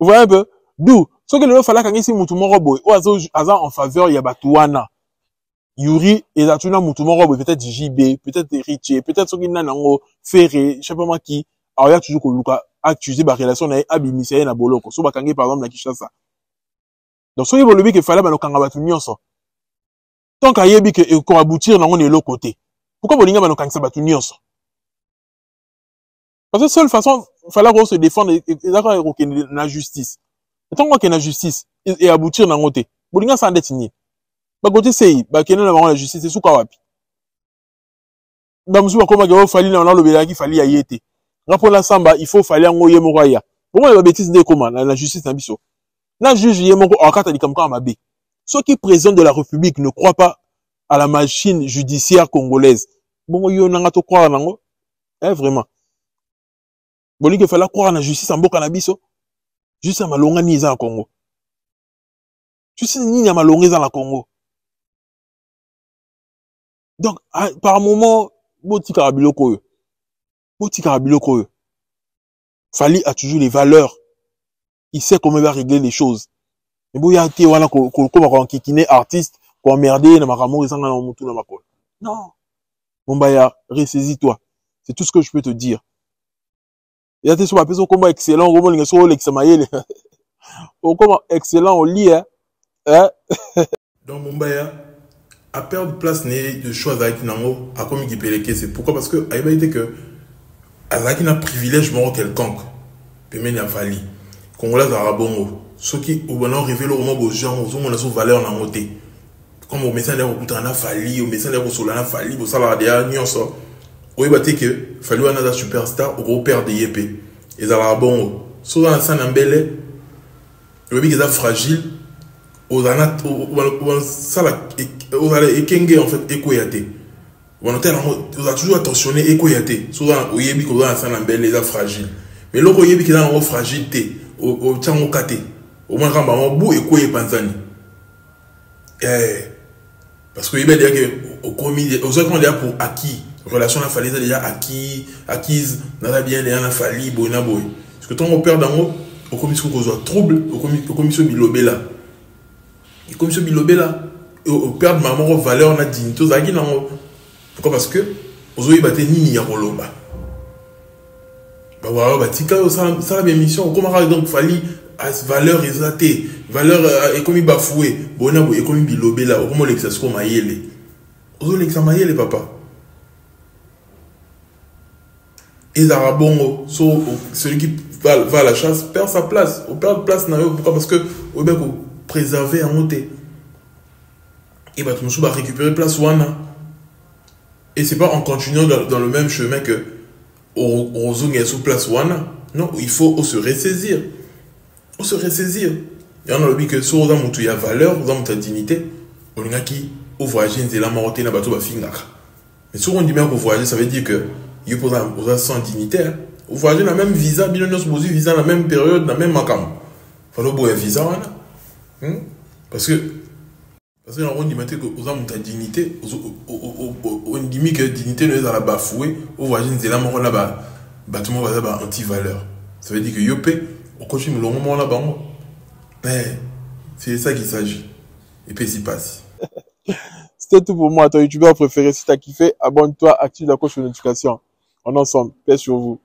Vous voyez un peu? D'où, ce que le fallait quand il s'est moutou mon robot, ou hasard en faveur, il y a Batouana. Yuri, et là, tu n'as moutou mon robot, peut-être JB, peut-être Richie, peut-être ce qu'il n'a nango, Ferré, je sais pas moi qui. Alors, il y a toujours que Luka, accusé, bah, relation, n'a abimissé, n'a boloko. So, bah, par exemple, la Kishasa. Donc, ce qui veut le qu'il fallait, bah, le kangabatu nyonso. Tant qu'à yebi que, qu'on aboutir, n'a on est l'autre côté. Pourquoi bolinga, bah, le kangabatu nyonso? Parce que seule façon, il fallait qu'on se défende, et d'accord, qu'il y ait la justice. Et tant qu'il y ait la justice, et aboutir dans côté. Bolinga, ça en détini. Bah, côté, c'est, bah, qu'il y ait la justice, c'est sous kawapi. Bah, monsieur, bah, comment il fallait, on a le béla qui fallait y être. Rapport la samba, il faut fallait en goye moya. Comment il va bêtise de comment, la justice n'a biso. La juge, y est mon en cas, dit comme quand mabé. Ceux qui président de la République ne croient pas à la machine judiciaire congolaise. Bon, yo, n'a pas croire, non? Vraiment. Bon, il fallait croire à la justice en boka na biso. Juste à malonga ni za Congo. Juste ni à malonga za la Congo. Donc, par moment, boti karabiloko yo. Boti karabiloko yo. Fali a toujours les valeurs. Il sait comment il va régler les choses. Mais bon, il y a un qui est artiste, qu'on merdé, na makamon, ils sont dans le moutou, na makol. Non. Mombaya, ressaisis-toi. C'est tout ce que je peux te dire. Il y a des personnes comme excellent, comme excellent au lit, hein. Donc Mombaya, à perdre place de choix avec Nango, à comme il peut c'est pourquoi parce que il a été que avec un privilège mort quelconque, puis même il a fallu. Congolais arabongo, ceux qui au bon révèlent au moment où gens ont une valeur en moté. Comme au message de l'écoute en a fallu, au message de l'écoute en a fallu, au salaire de la nuance. Oui, bah t'es que fallu un superstar au gros père de Yépé. Et ça va bon. Soit dans la scène en belle, le mec est fragile. Aux anat, aux sala, aux allez ekenge en fait ekoyate. On a toujours attentionné ekoyate. Souvent au yebi ko dans la scène en belle, les fragile. Mais l'autre yebi qui est dans la fragilité, au tchango kate, au moins ramba au bout ekoye panzani. Parce que il va dire que au commis, aux autres on est pour acquis. Relation à fallu déjà acquise, n'a bien les en a fallu bona boy. Parce que tant on perd dans au commission qu'on soit trouble, au commission bilobé là. Et commission bilobé là, au perd maman valeur na dignité aux agis non. Pourquoi parce que aux autres battent ni ya kolomba. Bah voilà, bah tika ça la même mission. Comment donc fallu valeur exaltée, valeur économie bafouée, bona boy économie bilobé là, comment l'exercice comme ayele. Aux autres l'exercice ayele papa. Et Zarabongo, celui qui va à la chasse, perd sa place. On perd place. Pourquoi? Parce que on va préserver en moté. Et bah, tout le monde va récupérer place Wana. Et c'est pas en continuant dans le même chemin que on est sous place Wana. Non, il faut se ressaisir. On se ressaisir. Et on a le but que sur les il y a valeur, dans ta dignité, on a qui au voyager, c'est la mort, na bateau va finir. Mais si on dit bien qu'au voyager, ça veut dire que il faut sans dignité. Vous voyagez dans la même visa, bien nous visa dans la même période, dans la même macam. Il faut avoir un visa. Parce que on dit que vous avez ta dignité, on dit que dignité ne est pas la bafouée, vous voyagez c'est là mort là-bas, bâtiment va avoir anti-valeur. Ça veut dire que yopé, on continue le moment là-bas. Mais c'est ça qu'il s'agit. Et puis c'est passe. C'était tout pour moi, ton youtubeur préféré. Si tu as kiffé, abonne-toi, active la cloche de notification. On est ensemble. Paix sur vous.